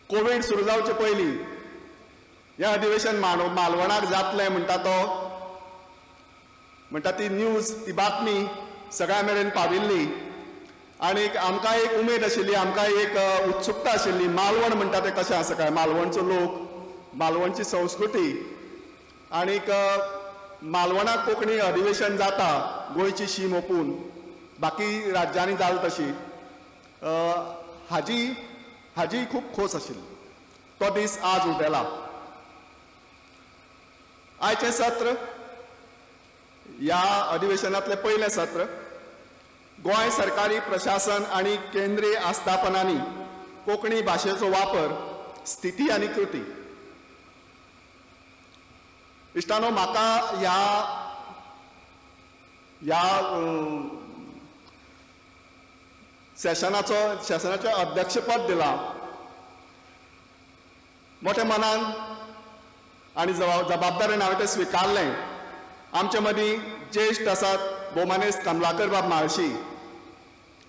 Covid सुरू जावचे पयलीं हें अधिवेशन मालवणाक जातलें म्हणटा ती न्यूज, ती बातमी सगळ्या मेरेन पाविल्ली आनी आमकां एक उमेद आशिल्ली, आमकां एक उत्सुकता आशिल्ली. मालवण म्हणटा तें कशें आसा काय, मालवणचो लोक, मालवणची संस्कृती आनीक मालवणाक कोंकणी अधिवेशन जाता गोंयची शीम ओपून बाकी राज्यांनी जाल तशी, हाजी खूब खोस आशिल्ली. तो दीस आज उदेला. आयचें सत्र ह्या अधिवेशनांतलें पयलें सत्र. गोंय सरकारी प्रशासन आनी केंद्रीय आस्थापनांनी कोंकणी भाशेचो वापर, स्थिती आनी कृती. इश्टानो, म्हाका ह्या सेशनाचें अध्यक्षपद दिलां. मोठ्या मनान आनी जबाबदारेन हांवें तें स्विकारलें. आमचे मदीं ज्येश्ठ आसात भोवमानेस्त कमलाकर बाब म्हाळशी.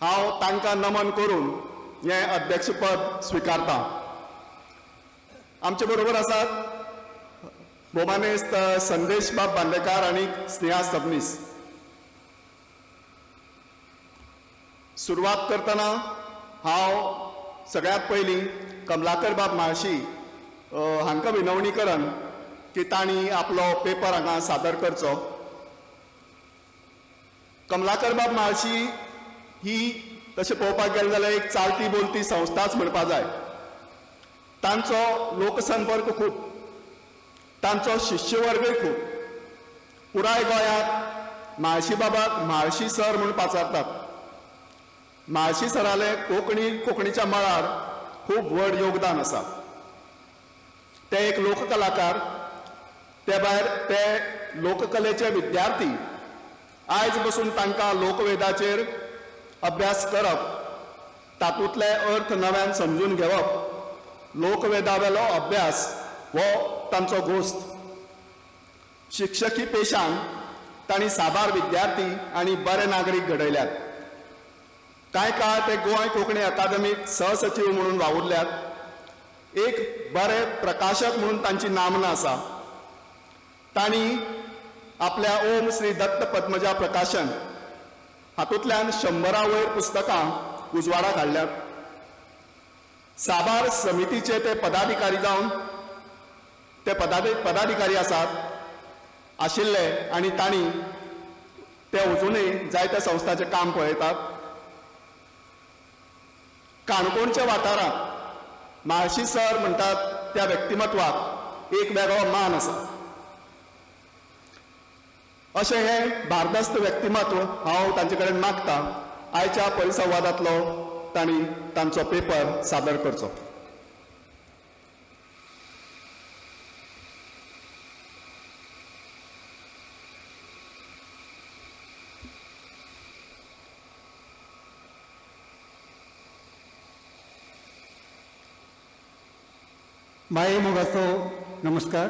हांव तांकां नमन करून हें अध्यक्षपद स्विकारतां. आमचे बरोबर आसात भोवमानेस्त संदेश बाब बांदेकार आनी स्नेहा सबनीस. सुरवात करतना हांव सगळ्यांत पयलीं कमलाकर बाब म्हाळशी हांकां विनवणी करन की तांणी आपलो पेपर हांगा सादर करचो. कमलाकर बाब म्हाळशी ही तशें पळोवपाक गेलें जाल्यार एक चालती बोलती संस्थाच म्हणपा जाय. तांचो लोकसंपर्क खूब, तांचो शिश्यवर्गय खूब. पुराय गोंयांत म्हाळशी बाबाक म्हाळशी सर म्हणून पाचारतात. म्हाळशी सरालें कोंकणीच्या मळार खूब व्हड योगदान आसा. ते एक लोककलाकार, ते भायर ते लोककलेचे विद्यार्थी. आयज बसून तांकां लोकवेदाचेर अभ्यास करप, तातूंतले अर्थ नव्यान समजून घेवप, लोकवेदावेलो अभ्यास हो तांचो घोस्त. शिक्षकी पेशान तांणी साबार विद्यार्थी आनी बरे नागरीक घडयल्यात. कांय काळ ते गोंय कोंकणी अकादमीक सहसचिव म्हणून वावुरल्यात. एक बरे प्रकाशक म्हणून तांची नामना आसा. तांणी आपल्या ओम श्री दत्त पद्मजा प्रकाशन हातूंतल्यान 100 वयर पुस्तकां उजवाडाक हाडल्यात. साबार समितीचे ते पदाधिकारी जावन ते पदाधिकारी आशिल्ले आनी तांणी ते अजुनूय जायत्या संस्थांचें काम पळयतात. काणकोणच्या वाठारांत म्हाळशी सर म्हणटात त्या व्यक्तिमत्वाक एक वेगळो मान आसा. अशें हें भारदस्त व्यक्तिमत्व हांव तांचे कडेन मागतां. आयच्या परिसंवादांतलो तांणी तांचो पेपर सादर करचो. माये मोगाचो नमस्कार.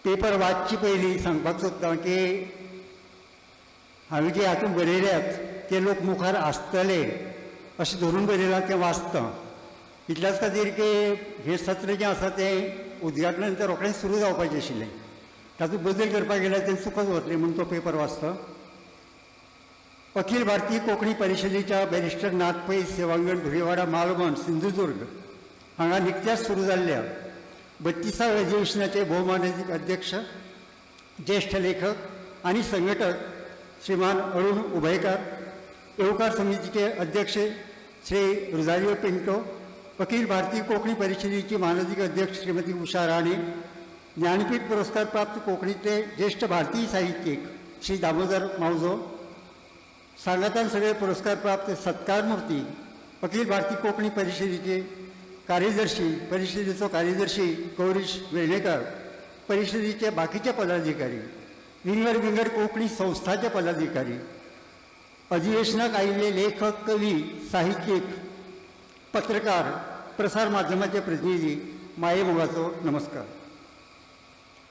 पेपर वाचचे पयलीं सांगपाक सोदतां की हांवें जे हातूंत बरयल्यात ते लोक मुखार आसतले अशें धरून बरयलां तें वाचतां. इतल्याच खातीर की हें सत्र जें आसा तें उद्घाटनानंतर रोखडेंच सुरू जावपाचें आशिल्लें. तातूंत बदल करपाक गेल्यार तें चुकत वतलें म्हणून तो पेपर वाचता. अखिल भारतीय कोंकणी परिशदेच्या बॅरिस्टर नाथ पै सेवांगण धुळेवाडा मालवण सिंधुदुर्ग हांगा निकत्याच सुरू जाल्ल्या 32व्या अधिवेशनाचे भोवमानाधिक अध्यक्ष, ज्येष्ठ लेखक आनी संघटक श्रीमान अरुण उभयकार, येवकार समितीचे अध्यक्ष श्री रोजारियो पिंटो, अखिल भारतीय कोंकणी परिशदेची मानाधिक अध्यक्ष श्रीमती उषा राणे, ज्ञानपीठ पुरस्कार प्राप्त कोंकणीतले ज्येष्ठ भारतीय साहित्यीक श्री दामोदर मावजो, सांगातान सगळे पुरस्कार प्राप्त सत्कारमूर्ती अखिल भारतीय कोंकणी परिशदेचे परिशदेचो कार्यदर्शी गौरीश वेर्णेकार, परिशदेचे बाकीचे पदाधिकारी, विंगड कोंकणी संस्थाचे पदाधिकारी, अधिवेशनाक आयिल्ले लेखक, कवी, साहित्यीक, पत्रकार, प्रसार माध्यमाचे प्रतिनिधी, माये मोगाचो नमस्कार.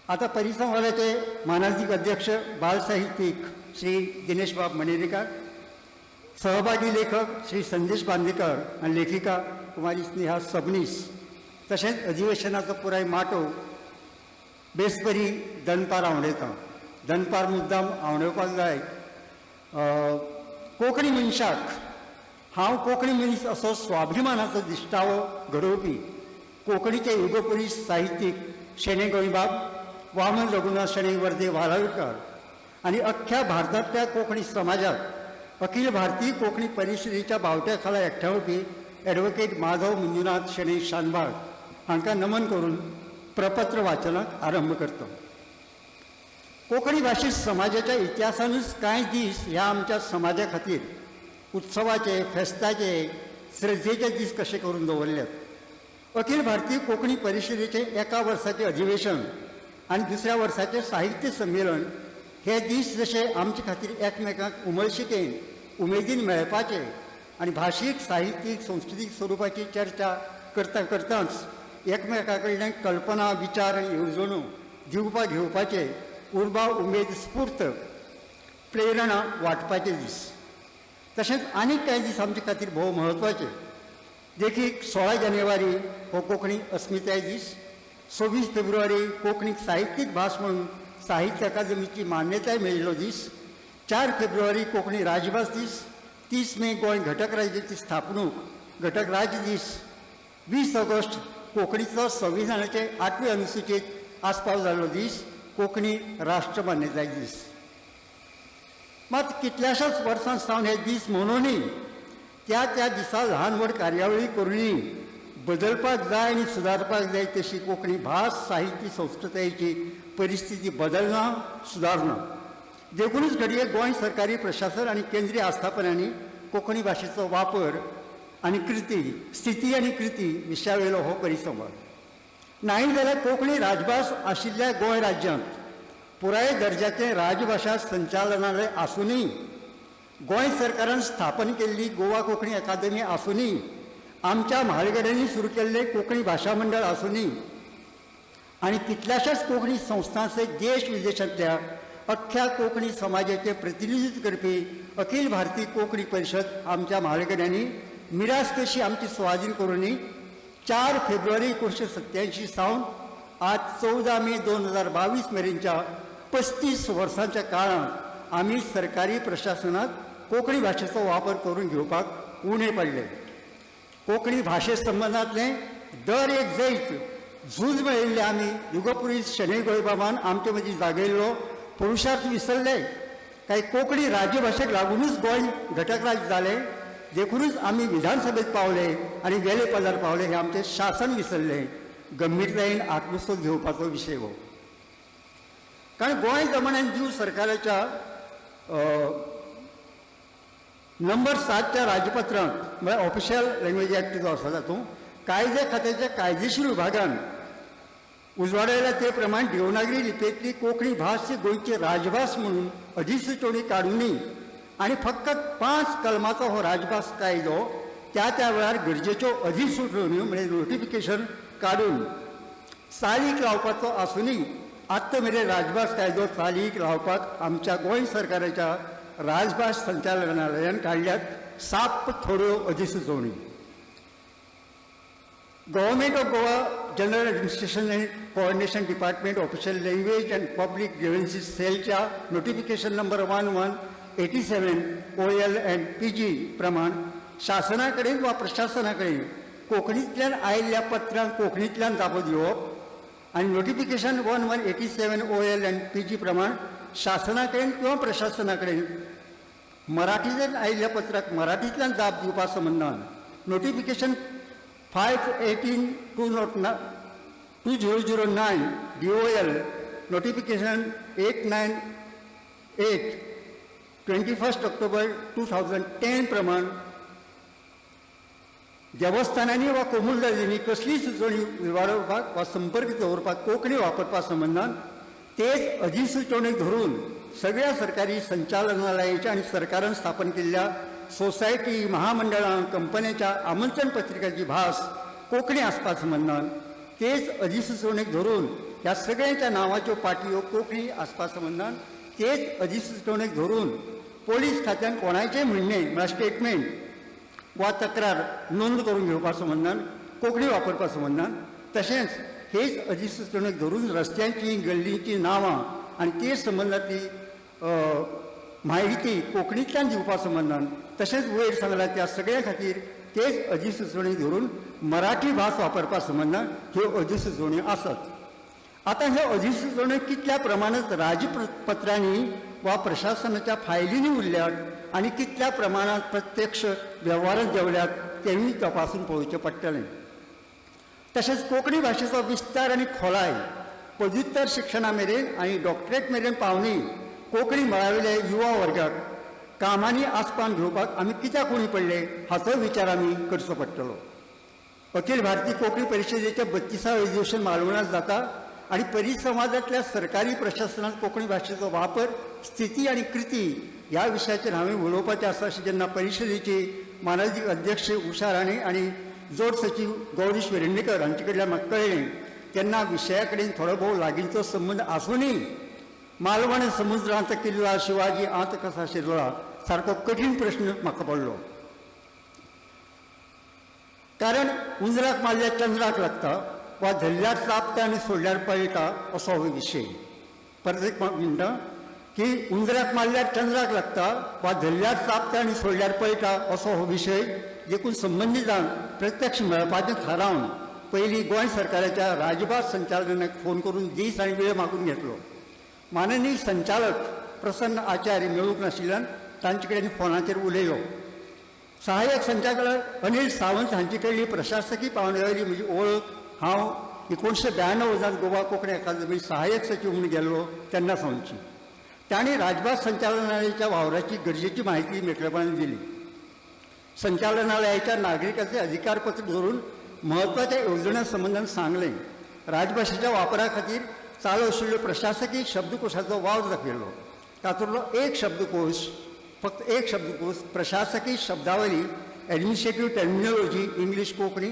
आता परिसंवादाचे मानाधिक अध्यक्ष बाल साहित्यिक श्री दिनेश बाब मणेरेकार, सहभागी लेखक श्री संदेश बांदेकर आणि लेखिका कुमारी स्नेहा सबनीस तशेंच अधिवेशनाचो पुराय माटो बेसबरी दनपार आवडयता. दनपार मुद्दाम आवडोवपाक जाय. कोंकणी मनशाक हांव कोंकणी मनीस असो स्वाभिमानाचो दिश्टावो घडोवपी कोंकणीचे युगपुरुश साहित्यीक शेणे गोंयबाब वामन रघुनाथ शेणे वर्दे वालावलीकर आनी अख्ख्या भारतांतल्या कोंकणी समाजाक अखिल भारतीय कोंकणी परिशदेच्या बावट्या खाला एकठांवपी एडवोकेट माधव मंजुनाथ शेणे शानबाग हांकां नमन करून प्रपत्र वाचनाक आरंभ करता. कोंकणी भाशीक समाजाच्या इतिहासानूच कांय दीस ह्या आमच्या समाजा खातीर उत्सवाचे फेस्ताचे श्रद्धेचे दीस कशे करून दवरल्यात. अखिल भारतीय कोंकणी परिशदेचे एका वर्साचें अधिवेशन आनी दुसऱ्या वर्साचें साहित्य संमेलन हे दीस जशे आमचे खातीर एकमेकांक उमळशिकेन उमेदीन मेळपाचे आनी भाशीक साहित्यीक संस्कृतीक स्वरुपाची चर्चा करता करताच एकमेका कडल्यान कल्पना विचार आनी येवजण्यो दिवपा घेवपाचे उर्बा उमेद स्फूर्त प्रेरणा वाटपाचे दीस. तशेंच आनीक कांय दीस आमचे खातीर भोव म्हत्वाचे. देखीक 16 जानेवारी हो कोंकणी अस्मिताय दीस. 26 फेब्रुवारी कोंकणीक साहित्यीक भास म्हणून साहित्य अकादमीची मान्यताय मेळिल्लो दीस. 4 फेब्रुवारी कोंकणी राजभास दीस. 30 मे गोंय घटक राज्याची स्थापणूक घटक राज्य दीस. 20 ऑगस्ट कोंकणीचो संविधानाचे 8वे अनुसूचीत आस्पाव जाल्लो दीस कोंकणी राष्ट्र मान्यताय दीस. मात कितल्याशाच वर्सां सावन हे दीस म्हणूनय त्या दिसा ल्हान व्हड कार्यावळी करूनय बदलपाक जाय आनी सुदारपाक जाय तशी कोंकणी भास साहित्य संस्कृतायेची परिस्थिती बदलना सुदारना. देखूनच घडये गोंय सरकारी प्रशासन आनी केंद्रीय आस्थापनांनी कोंकणी भाशेचो वापर आनी कृती स्थिती आनी कृती विशयावेलो हो परिसंवाद. नाही जाल्यार कोंकणी राजभास आशिल्ल्या गोंय राज्यांत पुराय दर्जाचें राजभाशा संचालनालय आसूनय गोंय सरकारान स्थापन केल्ली गोवा कोंकणी अकादमी आसूनय आमच्या म्हालगड्यांनी सुरू केल्लें कोंकणी भाशा मंडळ आसूनय आनी कितल्याशाच कोंकणी संस्थांचे देश विदेशांतल्या अख्ख्या कोंकणी समाजाचें प्रतिनिधित्व करपी अखिल भारतीय कोंकणी परिशद आमच्या म्हालगड्यांनी मिरास कशी आमची स्वाधीन करूनय 4 फेब्रुवारी 1987 सावन आज 14 मे 2022 मेरेनच्या 35 वर्सांच्या काळात आमी सरकारी प्रशासनात कोंकणी भाशेचो वापर करून घेवपाक उणे पडले. कोंकणी भाशे संबंदांतले दर एक जैत झूज मेळिल्ले आमी युगपुरुश शेणै गोंयबाबान आमचे मदीं जागयल्लो पुरुशार्थ विसरले काय कोंकणी राज्यभाशेक लागूनच गोंय घटक राज्य जालें. देखूनच आमी विधानसभेत पावले आनी वेले पदार पावले हे आमचे शासन विसरले. गंभीरतायेन आत्मसोद घेवपाचो विशय हो. कारण गोंय दमण दीव सरकाराच्या नंबर 7 राजपत्रांत म्हळ्यार ऑफिशियल लँग्वेज एक्ट जो आसा तातूंत कायदे खात्याच्या कायदेशीर विभागान उजवाडायला ते प्रमाण देवनागरी लिपयेंतली कोंकणी भास ही गोंयची राजभास म्हणून अधिसुचोवणी काडूनय आनी फकत 5 कलमाचो हो राजभास कायदो त्या वेळार गरजेच्यो अधिसुचोवण्यो म्हणजे नोटिफिकेशन काडून चालीक लावपाचो आसूनय आत्ता मेरेन राजभास कायदो चालीक लावपाक आमच्या गोंय सरकाराच्या राजभास संचालनालयान काडल्यात 7 थोड्यो अधिसुचोवणी. Government of Goa general administration and coordination department official language and public grievances सेलच्या notification number 1187 OL and PG प्रमाण शासना कडेन वा प्रशासना कडेन कोंकणींतल्यान आयिल्ल्या पत्रांक कोंकणींतल्यान जापो दिवप आनी नोटिफिकेशन 1187 OL एंड PG प्रमाण शासना कडेन किंवा प्रशासना कडेन मराठींतल्यान आयिल्ल्या पत्राक मराठींतल्यान जाप दिवपा संबंदान नोटिफिकेशन 518/2009 DOL नोटिफिकेशन 898 21 ऑक्टोबर 2010 प्रमाण देवस्थानांनी वा कोमुलदारांनी कसलीय सुचोवणी वाडोवपाक वा संपर्क दवरपाक कोंकणी वापरपा संबंदान तेच अधिसुचोवणेक धरून सगळ्या सरकारी संचालनालयाच्या आनी सरकारान स्थापन केल्ल्या सोसायटी महामंडळां कंपन्यांच्या आमंत्रण पत्रिकाची भास कोंकणी आसपा संबंदान तेच अधिसुचोवणेक धरून ह्या सगळ्यांच्या नांवाच्यो पाटयो कोंकणी आसपा संबंदान तेच अधिसुचोवणेक धरून पोलीस खात्यान कोणाचेय म्हणणे म्हळ्यार स्टेटमेंट वा तक्रार नोंद करून घेवपा संबंधान कोंकणी वापरपा संबंधान तशेंच हेच अधिसुचोवणेक धरून रस्त्यांची गल्लींची नांवां आनी ते संबंधांतली म्हायती कोंकणींतल्यान दिवपा संबंधान तशेंच वयर सांगला त्या सगळ्या खातीर तेच अधिसुचोवणी धरून मराठी भास वापरपा संबंधान ह्यो अधिसुचोवण्यो आसात. आता ह्यो अधिसुचोवण्यो कितल्या प्रमाणांत राजपत्रांनी वा प्रशासनाच्या फायलींनी उरल्यात आनी कितल्या प्रमाणांत प्रत्यक्ष वेव्हारांत देंवल्यात तेंवूय तपासून पळोवचें पडटलें. तशेंच कोंकणी भाशेचो विस्तार आनी खोलाय पदव्युत्तर शिक्षणा मेरेन आनी डॉक्टरेट मेरेन पावनय कोंकणी मळावेल्या युवा वर्गाक कामांनी आस्पावन घेवपाक आमी कित्याक उणी पडले हाचो विचार आमी करचो पडटलो. अखिल भारतीय कोंकणी परिशदेचें 32वें अधिवेशन मालवणांत जाता आनी परिसंवादांतल्या सरकारी प्रशासनांत कोंकणी भाशेचो वापर स्थिती आनी कृती ह्या विशयाचेर हांवें उलोवपाचें आसा अशें जेन्ना परिशदेची माननीय अध्यक्ष उशा राणे आनी जोड सचीव गौरीश वेर्णेकर हांचे कडल्यान म्हाका कळ्ळें तेन्ना विशया कडेन थोडो भोव लागींचो संबंद आसूनय मालवण समुद्रांत किल्ला शिवाजी आंत कसा शिरला सारको कठीण प्रश्न म्हाका पडलो. कारण उंदराक मारल्यार चंद्राक लागता वा धरल्यार चाबता आनी सोडल्यार पळटा असो हो विशय. परत एक म्हणटा की उंदराक मारल्यार चंद्राक लागता वा धरल्यार चाबता आनी सोडल्यार पळटा असो हो विशय देखून संबंधितांक प्रत्यक्ष मेळपाचें थारावन पयलीं गोंय सरकाराच्या राजभास संचालनाक फोन करून दीस आनी वेळ मागून घेतलो. माननीय संचालक प्रसन्न आचार्य मेळूंक नाशिल्ल्यान तांचे कडेन फोनाचेर उलयलो. सहाय्यक संचालक अनिल सावंत हांचे कडली प्रशासकीय पावण्यावयली म्हजी वळख हांव 1992 वर्सांत गोवा कोंकणी अकादमी सहाय्यक सचीव म्हणून गेल्लो तेन्ना सावनची. तांणी राजभास संचालनालयाच्या वावराची गरजेची म्हायती मेकळेपणान दिली. संचालनालयाच्या नागरिकाचे अधिकारपत्र धरून म्हत्वाच्या येवजण्यां संबंदान सांगलें. राजभाशेच्या वापरा खातीर चालू आशिल्लो प्रशासकीय शब्दकोशाचो वावर दाखयलो. तातूंतलो एक शब्दकोश फक्त एक शब्दकोश प्रशासकीय शब्दावली एडमिनिस्ट्रेटिव्ह टर्मिनोलॉजी इंग्लीश कोंकणी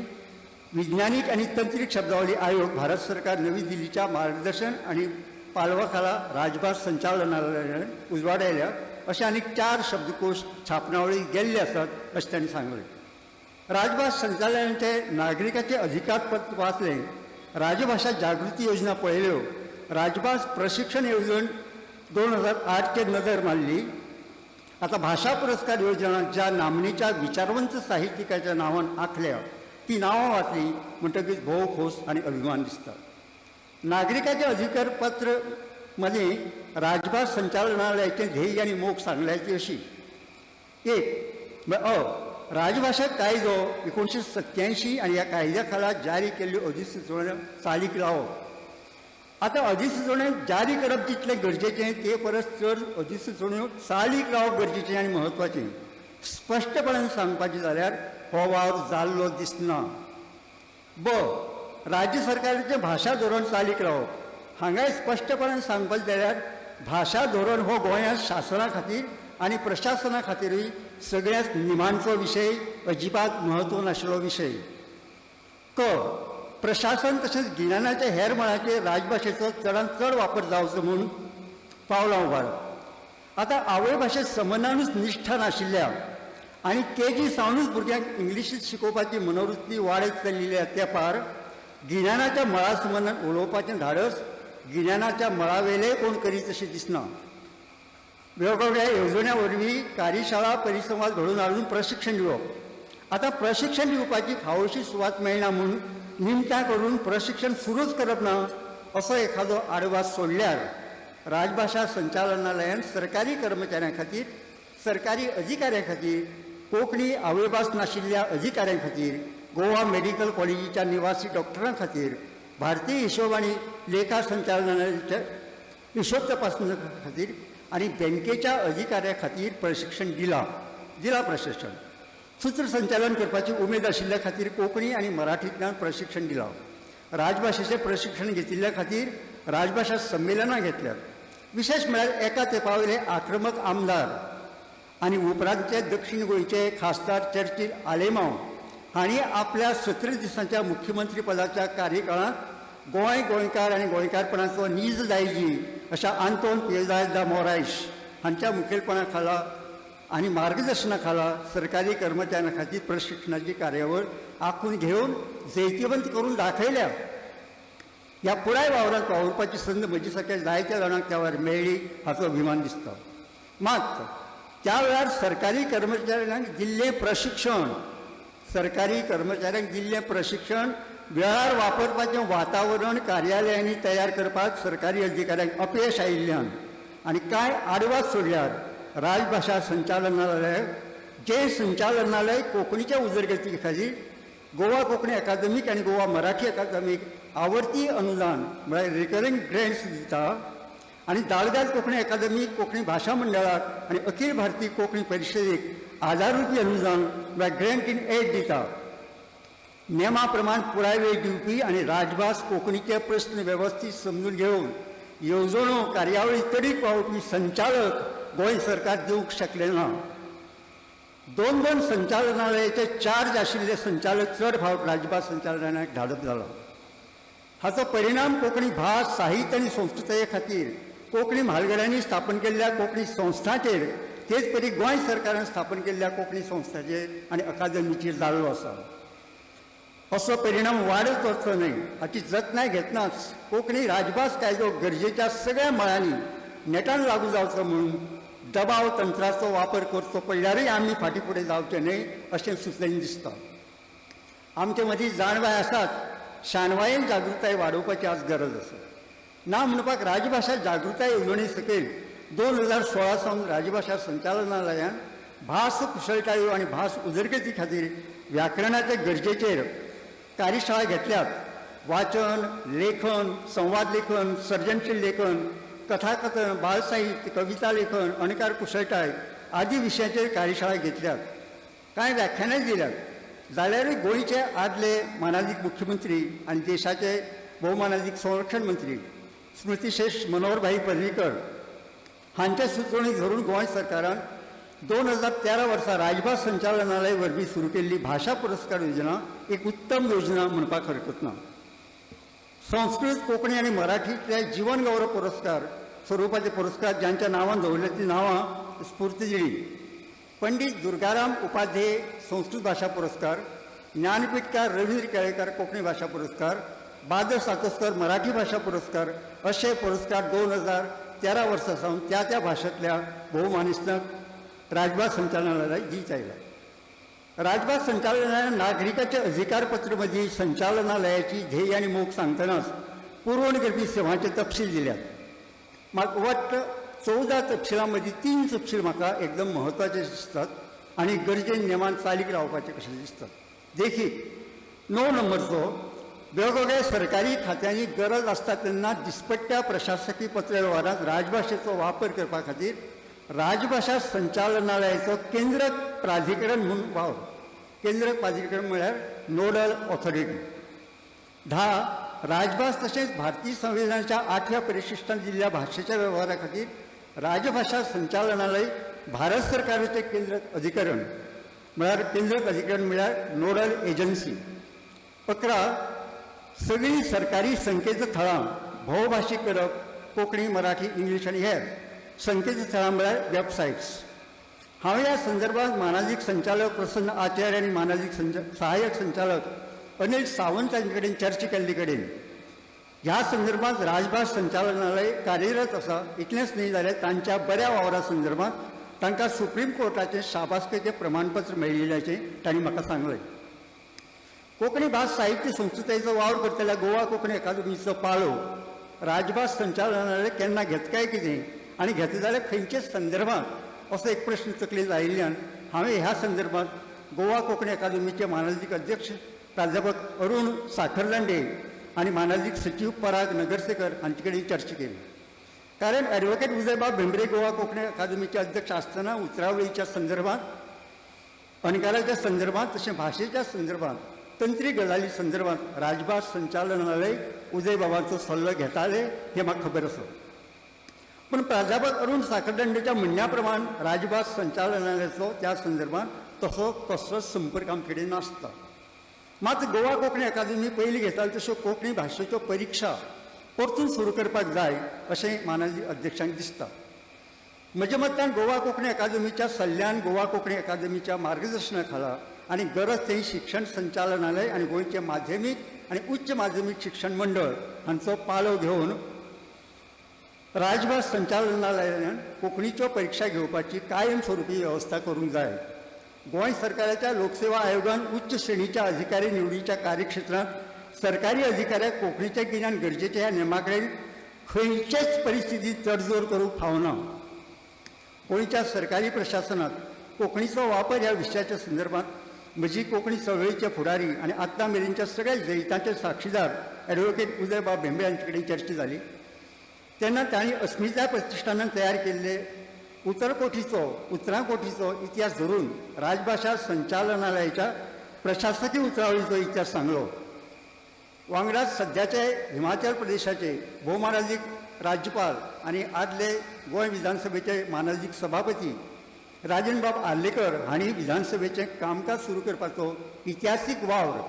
विज्ञानीक आनी तंत्रीक शब्दावली आयोग भारत सरकार नवी दिल्लीच्या मार्गदर्शन आनी पालवा खाला राजभास संचालनालयान उजवाडायल्या अशे आनीक 4 शब्दकोश छापणावळी गेल्ले आसात अशें तांणी सांगलें. राजभास संचालनाचे नागरिकाचे अधिकारपत्र वाचलें. राजभाषा जागृती योजना पळयल्यो. राजभास प्रशिक्षण येवजण 2008 नदर मारली. आता भाषा पुरस्कार योजना ज्या नामनेच्या विचारवंत साहित्यिकाच्या नांवान आखल्या ती नांवां वाचली म्हणटकीच भोव खोस आनी अभिमान दिसता. नागरिकाचे अधिकारपत्र मध्ये राजभास संचालनालयाचे ध्येय आनी मोख सांगल्याची अशी. एक राजभाषा कायदो 1987 आनी ह्या कायद्या खाला जारी केल्ल्यो अधिसुचोवण्यो चालीक लावप. आतां अधिसुचोवण्यो जारी करप जितलें गरजेचें ते परस चड अधिसुचोवण्यो चालीक लावप गरजेचें आनी म्हत्वाचें. स्पश्टपणान सांगपाचें जाल्यार हो वावर जाल्लो दिसना. राज्य सरकाराचें भाशा धोरण चालीक लावप. हांगाय स्पश्टपणान सांगपाचें जाल्यार भाशा धोरण हो गोंयांत शासना खातीर आनी प्रशासना खातीरूय सगळ्यांत निमाणचो विशय, अजिबात म्हत्व नाशिल्लो विशय. प्रशासन तशेंच गिन्यानाच्या हेर मळांचेर राजभाशेचो चडांत चड वापर जावचो म्हूण पावलां उबारप. आतां आवय भाशेंत समनानूच निश्ठा नाशिल्ल्या आनी केजी सावनूच भुरग्यांक इंग्लिशींत शिकोवपाची मनोवृत्ती वाडत चलिल्ल्या तेंपार गिन्यानाच्या मळा संबंदान उलोवपाचें धाडस गिन्यानाच्या मळावेले कोण करीत अशें दिसना. वेगवेगळ्या येवजण्या वरवीं कार्यशाळा परिसंवाद घडोवन हाडून प्रशिक्षण दिवप. आतां प्रशिक्षण दिवपाची फावोशी सुवात मेळना म्हूण निमतां करून प्रशिक्षण सुरूच करप ना असो एखादो आडवास सोडल्यार राजभाशा संचालनालयान सरकारी कर्मचाऱ्यां खातीर, सरकारी अधिकाऱ्यां खातीर, कोंकणी आवयभास नाशिल्ल्या अधिकाऱ्यां खातीर, गोवा मेडिकल कॉलेजीच्या निवासी डॉक्टरां खातीर, भारतीय हिशोब आनी लेखा संचालनालयाच्या हिशोब तपासणी खातीर आनी बँकेच्या अधिकाऱ्यां खातीर प्रशिक्षण दिला प्रशिक्षण. सूत्रसंचालन करपाची उमेद आशिल्ल्या खातीर कोंकणी आनी मराठींतल्यान प्रशिक्षण दिलां. राजभाशेचें प्रशिक्षण घेतिल्ल्या खातीर राजभाशा संमेलनां घेतल्यात. विशेश म्हळ्यार एका तेंपावयले आक्रमक आमदार आनी उपरांतचे दक्षिण गोंयचे खासदार चर्चिल आलेमांव हांणी आपल्या 17 दिसांच्या मुख्यमंत्री पदाच्या कार्यकाळांत गोंयकार आनी गोंयकारपणाचो नीज दायजी अशा आंतोन पियेदास दा मोरायश हांच्या मुखेलपणा खाला आणि मार्गदर्शना खाला सरकारी कर्मचाऱ्यां खातीर प्रशिक्षणाची कार्यावळ आंखून घेऊन जैतिवंत करून दाखयल्या. ह्या पुराय वावरांत वावरपाची संद म्हजे सारख्या जायत्या जाणांक त्या वेळार मेळ्ळी हाचो अभिमान दिसता. मात त्या वेळार सरकारी कर्मचाऱ्यांक दिल्लें प्रशिक्षण वेळार वापरपाचें वातावरण कार्यालयांनी तयार करपाक सरकारी अधिकाऱ्यांक अपयश आयिल्ल्यान आनी कांय आडवाद सोडल्यार राजभाशा संचालनालय जे संचालनालय कोंकणीच्या उदरगती खातीर गोवा कोंकणी अकादमीक आनी गोवा मराठी अकादमीक आवर्ती अनुदान म्हळ्यार रिकरिंग ग्रँट्स दिता आनी दाळगाद कोंकणी अकादमी कोंकणी भाशा मंडळाक आनी अखिल भारतीय कोंकणी परिशदेक 1000 रुपया अनुदान म्हळ्यार ग्रँट इन एड दिता. नेमा प्रमाण पुराय वेळ दिवपी आनी राजभास कोंकणीचे प्रस्न वेवस्थीत समजून घेवन येवजणो कार्यावळी तडीक पावोवपी संचालक गोंय सरकार दिवंक शकलें ना. 2 संचालनालयाचे चार्ज आशिल्ले संचालक चड फावट राजभास संचालनालयाक धाडप जालो. हाचो परिणाम कोंकणी भास साहित्य आनी संस्कृताये खातीर कोंकणी म्हालगड्यांनी स्थापन केल्ल्या कोंकणी संस्थांचेर तेच परी गोंय सरकारान स्थापन केल्ल्या कोंकणी संस्थांचेर आनी अकादमीचेर जाल्लो आसा. असो परिणाम वाडत वचचो न्हय हाची जतनाय घेतनाच कोंकणी राजभास कायदो गरजेच्या सगळ्या मळांनी नेटान लागू जावचो म्हणून दबाव तंत्राचो वापर करचो पडल्यारय आमी फाटीं फुडें जावचे न्हय अशें सुचयन दिसता. आमचे मदीं जाणवाय आसात शानवायेन जागृताय वाडोवपाची आज गरज आसा. ना म्हणपाक राजभाशा जागृताय येवजणे सकयल 2016 सावन राजभाशा संचालनालयान भास कुशळटायो आनी भास उदरगती खातीर व्याकरणाचे गरजेचेर कार्यशाळा घेतल्यात. वाचन, लेखन, संवाद लेखन, सर्जनशील लेखन, कथाकथन, बालसाहित्य, कविता लेखन, अणकार कुशळटाय आदी विशयाचेर कार्यशाळा घेतल्यात. कांय व्याख्यानां दिल्यात. जाल्यारूय गोंयचे आदले मानादीक मुख्यमंत्री आनी देशाचे भौमानादीक संरक्षण मंत्री स्मृतिश्रेष्ठ मनोहरभाई पर्रीकर हांचे सुचोवणी धरून गोंय सरकारान 2013 वर्सा राजभास संचालनालय वरवीं सुरू केल्ली भाशा पुरस्कार योजना एक उत्तम योजना म्हणपाक हरकत ना. संस्कृत, कोंकणी आनी मराठीतले जीवन गौरव पुरस्कार स्वरुपाचे पुरस्कार ज्यांच्या नांवान दवरले ती नांवां स्फूर्ती दिली. पंडित दुर्गाराम उपाध्ये संस्कृत भाषा पुरस्कार, ज्ञानपीठकार रवींद्र केळेकर कोंकणी भाषा पुरस्कार, बादर सातोस्कर मराठी भाषा पुरस्कार असे पुरस्कार 2013 वर्सा सावन त्या भाशेंतल्या भोवमानेस्तक राजभास संचालनालयाक दीत आयला. राजभास संचालनालयान नागरिकाचे अधिकारपत्र मदीं संचालनालयाची ध्येय आनी मोख सांगतनाच पुरवण करपी सेवांचे तपशील दिल्यात. म्हाका वाटतं 14 तपशिलां मदीं 3 तपशील म्हाका एकदम म्हत्वाचे दिसतात आनी गरजेन नेमान चालीक लावपाचे कशे दिसतात. देखीक 9 नंबरचो वेगवेगळ्या सरकारी खात्यांनी गरज आसता तेन्ना दिसपट्ट्या प्रशासकीय पत्र वेव्हारांत राजभाशेचो वापर करपा खातीर राजभाशा संचालनालयाचो केंद्रक प्राधिकरण म्हणून वावर. केंद्रक प्राधिकरण म्हळ्यार नोडल ऑथॉरिटी. 10 राजभास तशेंच भारतीय संविधानाच्या 8व्या परिशिश्टान दिल्ल्या भाशेच्या वेव्हारा खातीर राजभाशा संचालनालय भारत सरकाराचें केंद्रक अधिकरण म्हळ्यार केंद्रक अधिकरण म्हळ्यार नोडल एजन्सी. 11 सगळीं सरकारी संकेतथळां भोवभाशीक करप कोंकणी, मराठी, इंग्लीश आनी हेर संकेतथळां म्हळ्यार वेबसायट्स. हांवें ह्या संदर्भांत मानादीक संचालक प्रसन्न आचार्य आनी मानादीक सहाय्यक संचालक अनिल सावंत हांचे कडेन चर्चा केल्ले कडेन ह्या संदर्भांत राजभास संचालनालय कार्यरत आसा. इतलेंच न्हय जाल्यार तांच्या बऱ्या वावरा संदर्भांत तांकां सुप्रीम कोर्टाचें शाबासकेचें प्रमाणपत्र मेळिल्ल्याचें तांणी म्हाका सांगलें. कोंकणी भास साहित्य संस्कृतायेचो वावर करतल्या गोवा कोंकणी अकादमीचो पाळो राजभास संचालनालय केन्ना घेता काय कितें आनी घेता जाल्यार खंयचे संदर्भांत असो एक प्रश्न तकलेंत आयिल्ल्यान हांवें ह्या संदर्भांत गोवा कोंकणी अकादमीचे मानसीक अध्यक्ष प्राध्यापक अरुण साखरलांडे आनी मानसीक सचिव पराग नगरसेकर हांचे कडेन चर्चा केली. कारण ॲडव्होकेट विजयबाब भेंब्रे गोवा कोंकणी अकादमीचे अध्यक्ष आसतना उतरावळीच्या संदर्भांत, अणकाराच्या संदर्भांत तशें भाशेच्या संदर्भांत, तंत्री गजाली संदर्भांत राजभास संचालनालय उदय बाबांचो सल्लो घेताले हें म्हाका खबर आसा. पूण प्राध्यापक अरुण साखरलांडेच्या म्हणण्या प्रमाण राजभास संचालनालयाचो त्या संदर्भांत तसो कसलोच संपर्क आमचे कडेन नासता. मात गोवा कोंकणी अकादमी पयलीं घेताली तश्यो कोंकणी भाशेच्यो परिक्षा परतून सुरू करपाक जाय अशें मानाजी अध्यक्षांक दिसता. म्हजें मतान गोवा कोंकणी अकादमीच्या सल्ल्यान गोवा कोंकणी अकादमीच्या मार्गदर्शनाखाला आणि गरज तें शिक्षण संचालनालय आणि गोंयचे माध्यमीक आणि उच्च माध्यमीक शिक्षण मंडळ हांचो पालो घेवन राजभास संचालनालयान कोंकणीच्यो परीक्षा घेवपाची कायमस्वरुपी वेवस्था करूंक जाय. गोंय सरकाराच्या लोकसेवा आयोगान उच्च श्रेणीच्या अधिकारी निवडीच्या कार्यक्षेत्रांत सरकारी अधिकाऱ्याक कोंकणीचें गिन्यान गरजेचें ह्या नेमा कडेन खंयचेच परिस्थितीत तडजोड करूंक फावना. गोंयच्या सरकारी प्रशासनात कोंकणीचो वापर ह्या विशयाच्या संदर्भात म्हजी कोंकणी चळवळीचे फुडारी आणि आतां मेरेनच्या सगळ्या जैतांचे साक्षीदार ॲडव्होकेट उदयबाब भेंबे हांचे कडेन चर्चा जाली. तेन्ना तांणी अस्मिताय प्रतिश्ठानान तयार केल्ले उतरां कोठीचो इतिहास धरून राजभाशा संचालनालयाच्या प्रशासकीय उतरावळीचो इतिहास सांगलो. वांगडाच सद्याचे हिमाचल प्रदेशाचे भोवमानाजीक राज्यपाल आणि आदले गोंय विधानसभेचे मानाजीक सभापती राजनबाब आर्लेकर हांणी विधानसभेचें कामकाज सुरू करपाचो इतिहासीक वावर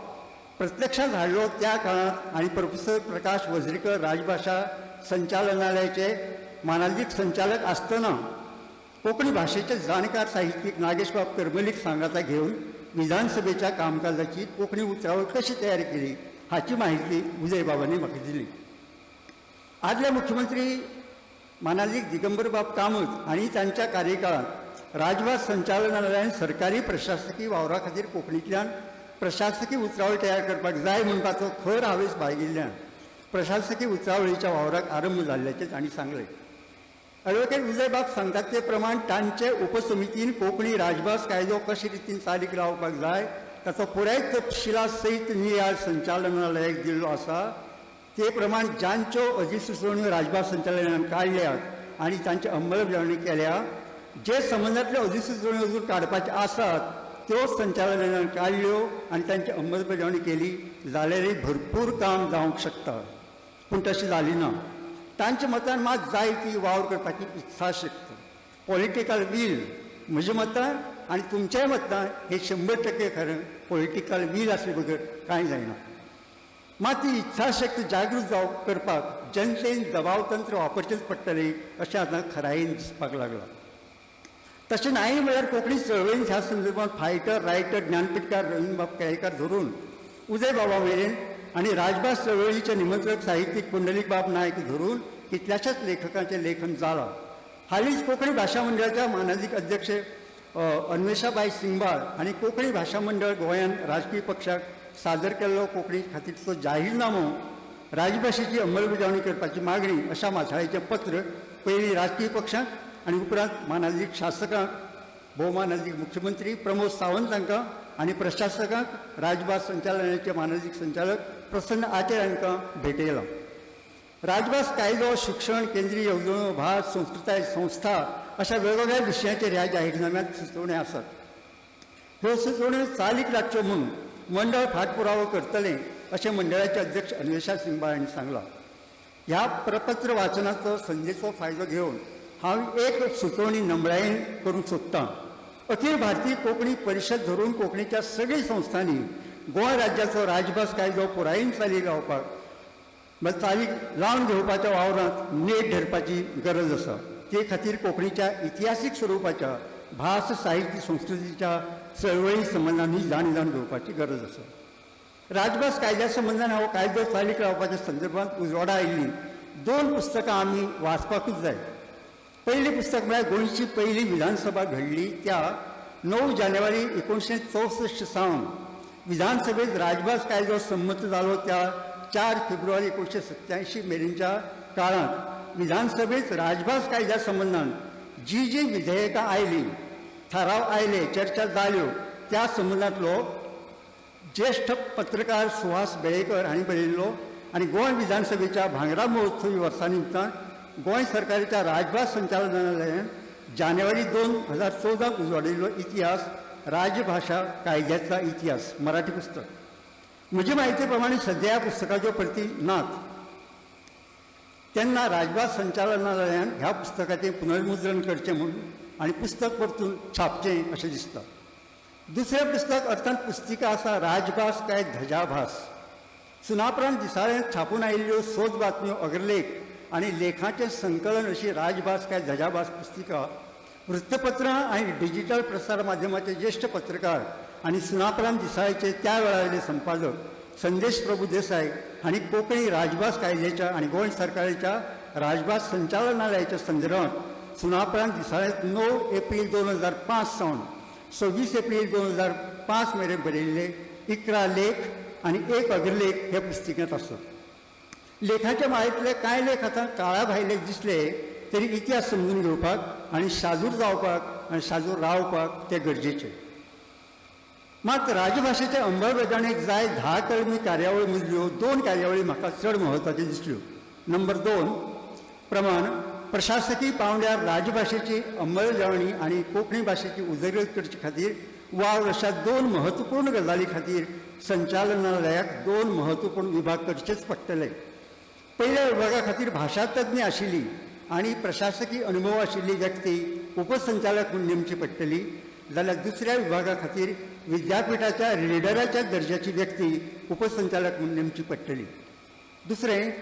प्रत्यक्षांत हाडलो त्या काळांत आनी प्रोफेसर प्रकाश वज्रेकर राजभाशा संचालनालयाचे मानाजीक संचालक आसतना कोंकणी भाशेचे जाणकार साहित्यीक नागेशबाब करमलीक सांगाता घेवन विधानसभेच्या कामकाजाची कोंकणी उतरावळ कशी तयार केली हाची माहिती उदयबाबांनी म्हाका दिली. आदले मुख्यमंत्री मानाजीक दिगंबरबाब कामत हांणी तांच्या कार्यकाळांत राजभास संचालनालयान सरकारी प्रशासकीय वावरा खातीर कोंकणींतल्यान प्रशासकीय उतरावळ तयार करपाक जाय म्हणपाचो खर हावेस बाळगिल्ल्यान प्रशासकीय उतरावळीच्या वावराक आरंभ जाल्ल्याचें तांणी सांगलें. ॲडव्होकेट उदयबाब सांगतात ते प्रमाण तांचे उपसमितीन कोंकणी राजभास कायदो कशे रितीन चालीक लावपाक जाय ताचो पुराय तपशिला सयत नियाळ संचालनालयाक दिल्लो आसा. ते प्रमाण जांच्यो अधिसुचोवण्यो राजभास संचालनालयान काडल्यात आनी तांची अंमलबजावणी केल्या, जे संबंदांतल्यो अधिसुचोवण्यो अजून काडपाच्यो आसात त्यो संचालनालयान काडल्यो आनी तांची अंमलबजावणी केली जाल्यारय भरपूर काम जावंक शकता. पूण तशें जाली ना. तांच्या मतान मात जाय ती वावर करपाची इत्साशक्त पॉलिटिकल वील म्हज्या मतान आनी तुमच्याय मतान हे 100% खरें. पॉलिटिकल वील आसले बगर कांय जायना. मात ती इत्साशक्त जागृत करपाक जनतेन दबाव तंत्र वापरचेच पडटलें अशें आतां खरायेन दिसपाक लागलां. तशें नाही म्हळ्यार कोंकणी चळवळींत ह्या संदर्भांत फायटर रायटर ज्ञानपिठकार रवींद्रबाब केळेकार धरून उदयबाबा मेरेन आनी राजभास चळवळीचे निमंत्रक साहित्यीक पुंडलीक बाब नायक धरून कितल्याशाच लेखकांचें लेखन जालां. हालींच कोंकणी भाशा मंडळाच्या मानाजीक अध्यक्ष अन्वेषाबाई सिंगबाळ हांणी कोंकणी भाशा मंडळ गोंयांत राजकीय पक्षाक सादर केल्लो कोंकणी खातीरचो जाहीरनामो राजभाशेची अंमलबजावणी करपाची मागणी अशा माथाळेचें पत्र पयलीं राजकीय पक्षांक आनी उपरांत मानाजीक शासकांक भोवमानाजीक मुख्यमंत्री प्रमोद सावंत हांकां आनी प्रशासकांक राजभास संचालनालयाचे मानाजीक संचालक प्रसन्न आचार्य हांकां भेटयलां. राजभास कायदो शिक्षण केंद्रीय येवजण्यो भास संस्कृताय संस्था अशा वेगवेगळ्या विशयांचेर ह्या जाहीरनाम्यांत सुचोवण्यो आसात. ह्यो सुचोवण्यो चालीक लागच्यो म्हूण मंडळ फाटपुरावो करतलें अशें मंडळाचे अध्यक्ष अन्वेषा सिंगबाळ हांणी सांगलां. ह्या प्रपत्र वाचनाचो संदेचो फायदो घेवन हांव एक सुचोवणी नमळायेन करूंक सोदतां. अखिल भारतीय कोंकणी परिशद धरून कोंकणीच्या सगळ्या संस्थांनी गोंय राज्याचो राजभास कायदो पुरायेन चालीक लावपाक चालीक लावन घेवपाच्या वावरांत नेट धरपाची गरज आसा. ते खातीर कोंकणीच्या इतिहासीक स्वरुपाच्या भास साहित्य संस्कृतीच्या चळवळी संबंदांनी जाण घेवपाची गरज आसा. राजभास कायद्या संबंदान हो कायदो चालीक लावपाच्या संदर्भांत उजवाडा आयिल्लीं 2 पुस्तकां आमी वाचपाकूच जाय. पयलीं पुस्तक म्हळ्यार गोंयची पयली विधानसभा घडली त्या 9 जानेवारी 1964 सावन विधानसभेत राजभास कायदो संमत जालो त्या 4 फेब्रुवारी 1987 मेरेनच्या काळांत विधानसभेत राजभास कायद्या संबंधान जी विधेयकां आयलीं, थाराव आयले, चर्चा जाल्यो त्या संबंदांतलो ज्येष्ठ पत्रकार सुहास बेळेकर हांणी बरयल्लो आनी गोंय विधानसभेच्या भांगरा महोत्सवी वर्सा निमतान गोंय सरकाराच्या राजभास संचालनालयान जानेवारी 2014 उजवाडिल्लो इतिहास राजभाशा कायद्याचा इतिहास मराठी पुस्तक. म्हजे म्हायती प्रमाणे सध्या ह्या पुस्तकाच्यो प्रती नात. तेन्ना राजभास संचालनालयान ह्या पुस्तकाचें पुनर्मुद्रण करचें म्हूण आनी पुस्तक परतून छापचें अशें दिसता. दुसरें पुस्तक अर्थात पुस्तिका आसा राजभास काय धजाभास. सुनापरांत दिसाळ्यांत छापून आयिल्ल्यो सोद बातम्यो अग्रलेख आणि लेखांचे संकलन अशी राजभास काय धजाभास पुस्तिका, वृत्तपत्रां आणि डिजिटल प्रसार माध्यमाचे ज्येष्ठ पत्रकार आणि सुनापरांत दिसाळेचे त्या वेळावेले संपादक संदेश प्रभू देसाय हांणी कोंकणी राजभास कायद्याच्या आणि गोंय सरकाराच्या राजभास संचालनालयाच्या संदर्भात सुनापरांत दिसाळ्यांत 9 एप्रिल 2005 सावन 26 एप्रिल 2005 मेरेन बरयल्ले 11 लेख आणि 1 अग्रलेख हे पुस्तिकेंत आसात. लेखाच्या माळेंतले कांय लेख आतां काळा भायले दिसले तरी इतिहास समजून घेवपाक आणि शाजूर जावपाक आणि शाजूर रावपाक ते गरजेचे. मात राजभाशेच्या अंमलबजावणेक जाय 10 कलमी कार्यावळी मदल्यो 2 कार्यावळी म्हाका चड म्हत्वाच्यो दिसल्यो. नंबर 2 प्रमाण प्रशासकीय पावंड्यार राजभाशेची अंमलबजावणी आणि कोंकणी भाशेची उदरगत करचे खातीर वावर अशा 2 म्हत्वपूर्ण गजाली खातीर संचालनालयाक 2 म्हत्वपूर्ण विभाग करचेच पडटले. पयल्या विभागा खातीर भाशा तज्ञ आशिल्ली आणि प्रशासकीय अनुभव आशिल्ली व्यक्ती उपसंचालक म्हूण नेमची पडटली, जाल्यार दुसऱ्या विभागा खातीर विद्यापीठाच्या रिडराच्या दर्जाची व्यक्ती उपसंचालक म्हूण नेमची पडटली. दुसरें,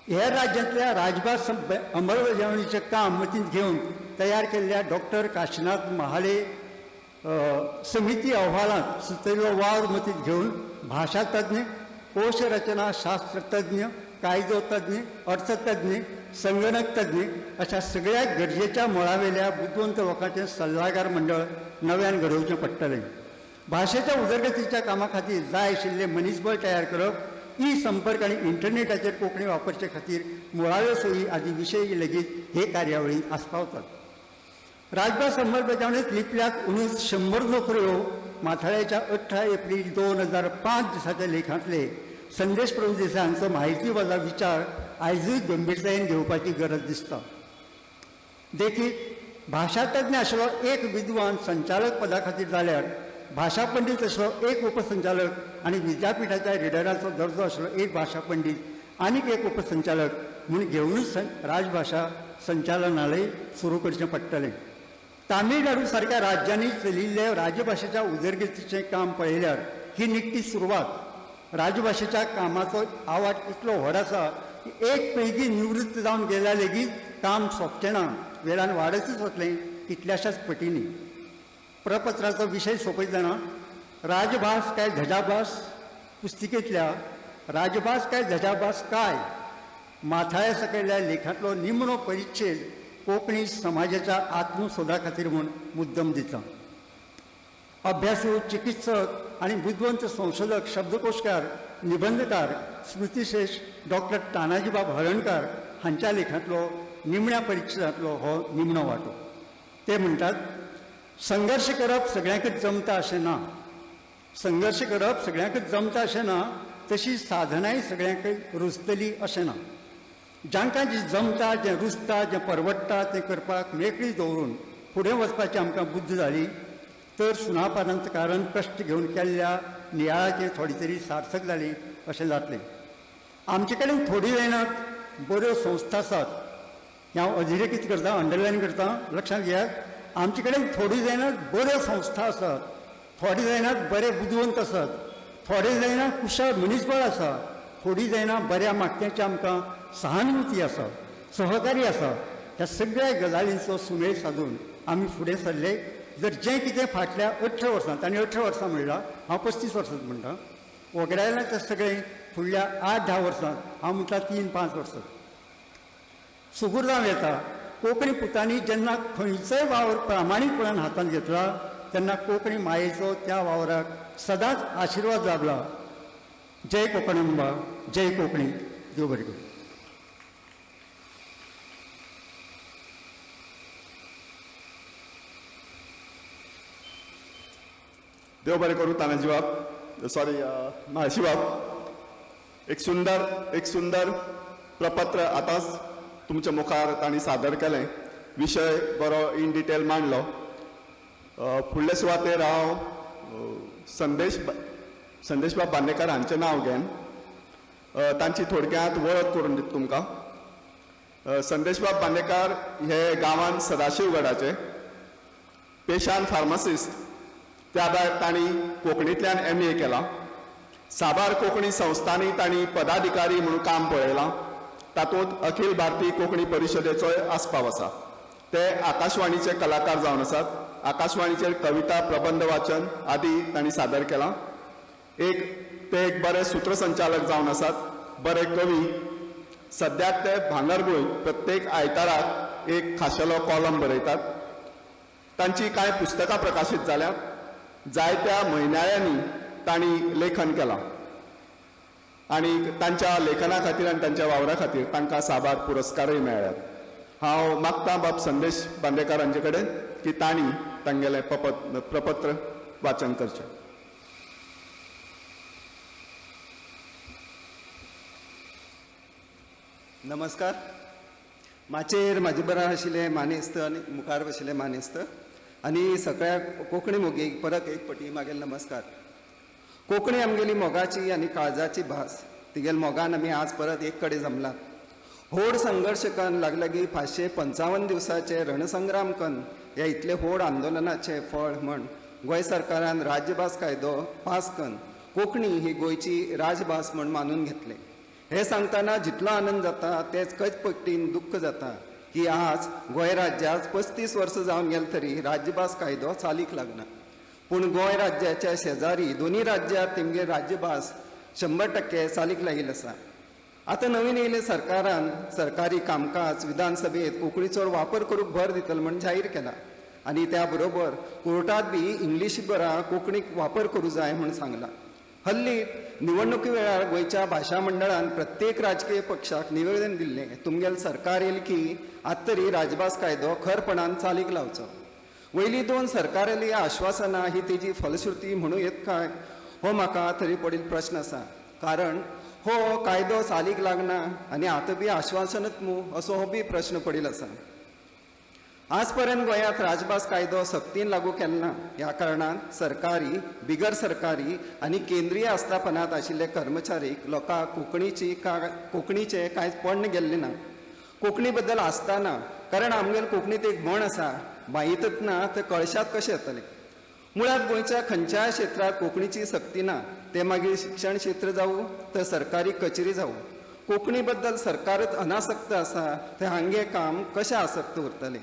ह्या राज्यांतल्या राजभास अंमलबजावणीचें काम मतींत घेवन तयार केल्ल्या डॉक्टर काशीनाथ महाले समिती अहवालांत सुचयल्लो वावर मतींत घेवन भाशा तज्ञ, कोश रचना शास्त्र तज्ञ, कायदो तज्ञ, अर्थतज्ञ, संगणक तज्ञ अशा सगळ्या गरजेच्या मळावेल्या बुदवंत लोकांचें सल्लागार मंडळ नव्यान घडोवचें पडटलें. भाशेच्या उदरगतीच्या कामा खातीर जाय आशिल्लें मनीसबळ तयार करप, ई संपर्क आणि इंटरनेटाचेर कोंकणी वापरचे खातीर मुळाव्यो सोयी आदी विशय लेगीत हे कार्यावळींत आस्पावतात. राजभास अंमलबजावणेंत लिपल्यात उणीच 100 नोकऱ्यो माथाळ्याच्या 18 एप्रिल 2005 दिसाच्या लेखांतले संदेश प्रभू देसाय हांचो म्हायतीवादा विचार आयजूय गंभीरतायेन घेवपाची गरज दिसता. देखीक भाशा तज्ञ आशिल्लो एक विद्वान संचालक पदा खातीर जाल्यार भाशा पंडित आशिल्लो एक उपसंचालक आणि विद्यापीठाच्या रिडराचो दर्जो आशिल्लो एक भाशा पंडित आनीक एक उपसंचालक म्हूण घेवनूच राजभाशा संचालनालय सुरू करचें पडटलें. तामिळनाडू सारक्या राज्यांनी चलिल्ले राजभाशेच्या उदरगतीचें काम पळयल्यार ही निखटी सुरवात. राजभाशेच्या कामाचो आवाज इतलो व्हड आसा की एक पिळगी निवृत्त जावन गेल्या लेगीत काम सोंपचें ना, वेळान वाडतच वतलें कितल्याशाच पटींनी. प्रपत्राचो विशय सोंपयतना राजभास काय धजाभास पुस्तिकेंतल्या राजभास काय धजाभास काय माथाळ्या सकयल्या लेखांतलो निमणो परिच्छेद कोंकणी समाजाच्या आत्मसोदा खातीर म्हूण मुद्दम दिता. अभ्यासू, चिकित्सक आणि बुद्धवंत संशोधक, शब्दकोशकार, निबंधकार स्मृतिश्रेष्ठ डॉक्टर तानाजीबाब हळर्णकार हांच्या लेखांतलो निमण्या परिच्छेदांतलो हो निमणो वांटो. ते म्हणटात, संघर्श करप सगळ्यांकच जमता अशें ना. संघर्श करप सगळ्यांकच जमता अशें ना, तशी साधनाय सगळ्यांक रुजतली अशें ना. जांकां जें जमता, जें रुजता, जें परवडटा तें करपाक मेकळी दवरून फुडें वचपाची आमकां बुद्द जाली तर सुनापरांतकारान कश्ट घेवन केल्ल्या नियाळाचेर थोडी तरी सार्थक जाली अशें जातलें. आमचे कडेन थोडी जायनात बऱ्यो संस्था आसात. हांव अधोरेखीत करता, अंडरलायन करता, लक्षांत घेयात. आमचे कडेन थोडी जायनात बऱ्यो संस्था आसात, थोडी जायनात बरे बुदवंत आसात, थोडे जायना कुशळ मनीसबळ आसा, थोडी जायना बऱ्या मागत्यांची आमकां सहानुभूती आसा, सहकारी आसा. ह्या सगळ्या गजालींचो सुमेळ साधून आमी फुडें सरले. जर जें कितें फाटल्या 18 वर्सांत, आनी 18 वर्सां म्हणलां, हांव 35 वर्सांत म्हणटा, वगडायलां तें सगळें फुडल्या 8-10 वर्सांत, हांव म्हणटा 3-5 वर्सांत सुगूर जावन येता. कोंकणी पुतांनी जेन्ना खंयचोय वावर प्रामाणीकपणान हातांत घेतला तेन्ना कोंकणी मायेचो त्या वावराक सदांच आशिर्वाद लाभला. जय कोकणंबा, जय कोंकणी. देव बरें करूं. देव बरें करूं. तानाजी बाब, सॉरी म्हाळशी बाब, एक सुंदर प्रपत्र आतांच तुमच्या मुखार तांणी सादर केलें. विशय बरो इन डिटेल मांडलो. फुडले सुवातेर हांव संदेशबाब बांदेकार हांचें नांव घेन तांची थोडक्यांत वळख करून दिता तुमकां. संदेशबाब बांदेकार हे गांवांत सदाशिवगडाचे पेशान फार्मासिस्ट. त्या भायर तांणी कोंकणींतल्यान MA केलां. साबार कोंकणी संस्थांनी तांणी पदाधिकारी म्हणून काम पळयलां. तातूंत अखिल भारतीय कोंकणी परिशदेचो आस्पाव आसा. ते आकाशवाणीचे कलाकार जावन आसात. आकाशवाणीचेर कविता प्रबंध वाचन आदी तांणी सादर केलां. ते एक बरे सूत्रसंचालक जावन आसात, बरे कवी. सद्याक ते भांगरभूंय प्रत्येक आयताराक एक खाशेलो कॉलम बरयतात. तांची कांय पुस्तकां प्रकाशीत जाल्यात. जायत्या म्हयन्याळ्यांनी तांणी लेखन केलां आनी तांच्या लेखना खातीर आनी तांच्या वावरा खातीर तांकां साबार पुरस्कारय मेळ्ळ्यात. हांव मागतां बाब संदेश बांदेकार हांचे कडेन की तांणी तांगेलें प्रपत्र वाचन करचें. नमस्कार. माचेर म्हाजे बरोबर आशिल्ले मानेस्त आनी मुखार बशिल्ले मानेस्त आनी सगळ्या कोंकणी मोगीक परत एक पटी मागेल नमस्कार. कोंकणी आमगेली मोगाची आनी काळजाची भास. तिगेल मोगान आमी आज परत एक कडेन जमला. होड संघर्श कन लागलागी 555 दिवसाचे रणसंग्राम कन ह्या इतले व्हड आंदोलनाचे फळ म्हण गोंय सरकारान राज्यभास कायदो पास कन कोंकणी ही गोंयची राजभास म्हण मानून घेतले. हे सांगतना जितलो आनंद जाता तेच कच पट्टीन दुख्ख जाता की आज गोंय राज्यात 35 वर्सां जावन गेल तरी राज्यभास कायदो चालीक लागना. पूण गोंय राज्याच्या शेजारी दोन्ही राज्यांत तेमगे राज्यभास 100% चालीक लागिल्ली आसा. आतां नवीन येयले सरकारान सरकारी कामकाज विधानसभेत कोंकणीचो वापर करूंक भर दितलो म्हण जाहीर केला आनी त्या बरोबर कोर्टात बी इंग्लीश बरा कोंकणीक वापर करूं जाय म्हण सांगला. हल्ली निवडणुकी वेळार गोंयच्या भाशा मंडळान प्रत्येक राजकीय पक्षाक निवेदन दिल्लें तुमगेलें सरकार येयलें की आतां तरी राजभास कायदो खरपणान चालीक लावचो. वयलीं 2 सरकाराली आश्वासनां ही तेजी फलश्रुती म्हणूं येत काय हो म्हाका तरी पडील प्रश्न आसा. कारण हो कायदो चालीक लागना आनी आतां बी आश्वासनच मू असो हो बी प्रश्न पडील आसा. आज पर्यंत गोंयांत राजभास कायदो सक्तीन लागू केलना. ह्या कारणान सरकारी बिगर सरकारी आनी केंद्रीय आस्थापनांत आशिल्ले कर्मचारीक लोकांक कोंकणीचे कांयच पडण गेल्लें ना. कोंकणी बद्दल आसतना कारण आमगेर कोंकणीत एक म्हण आसा, बाईतच ना ते कळशात कशें येतले. मुळात गोंयच्या खंयच्याय क्षेत्रात कोंकणीची सक्ती ना. ते मागीर शिक्षण क्षेत्र जावं तर सरकारी कचेरी जावं. कोंकणी बद्दल सरकारच अनासक्त आसा थंय हांगे काम कशें आसक्त उरतलें.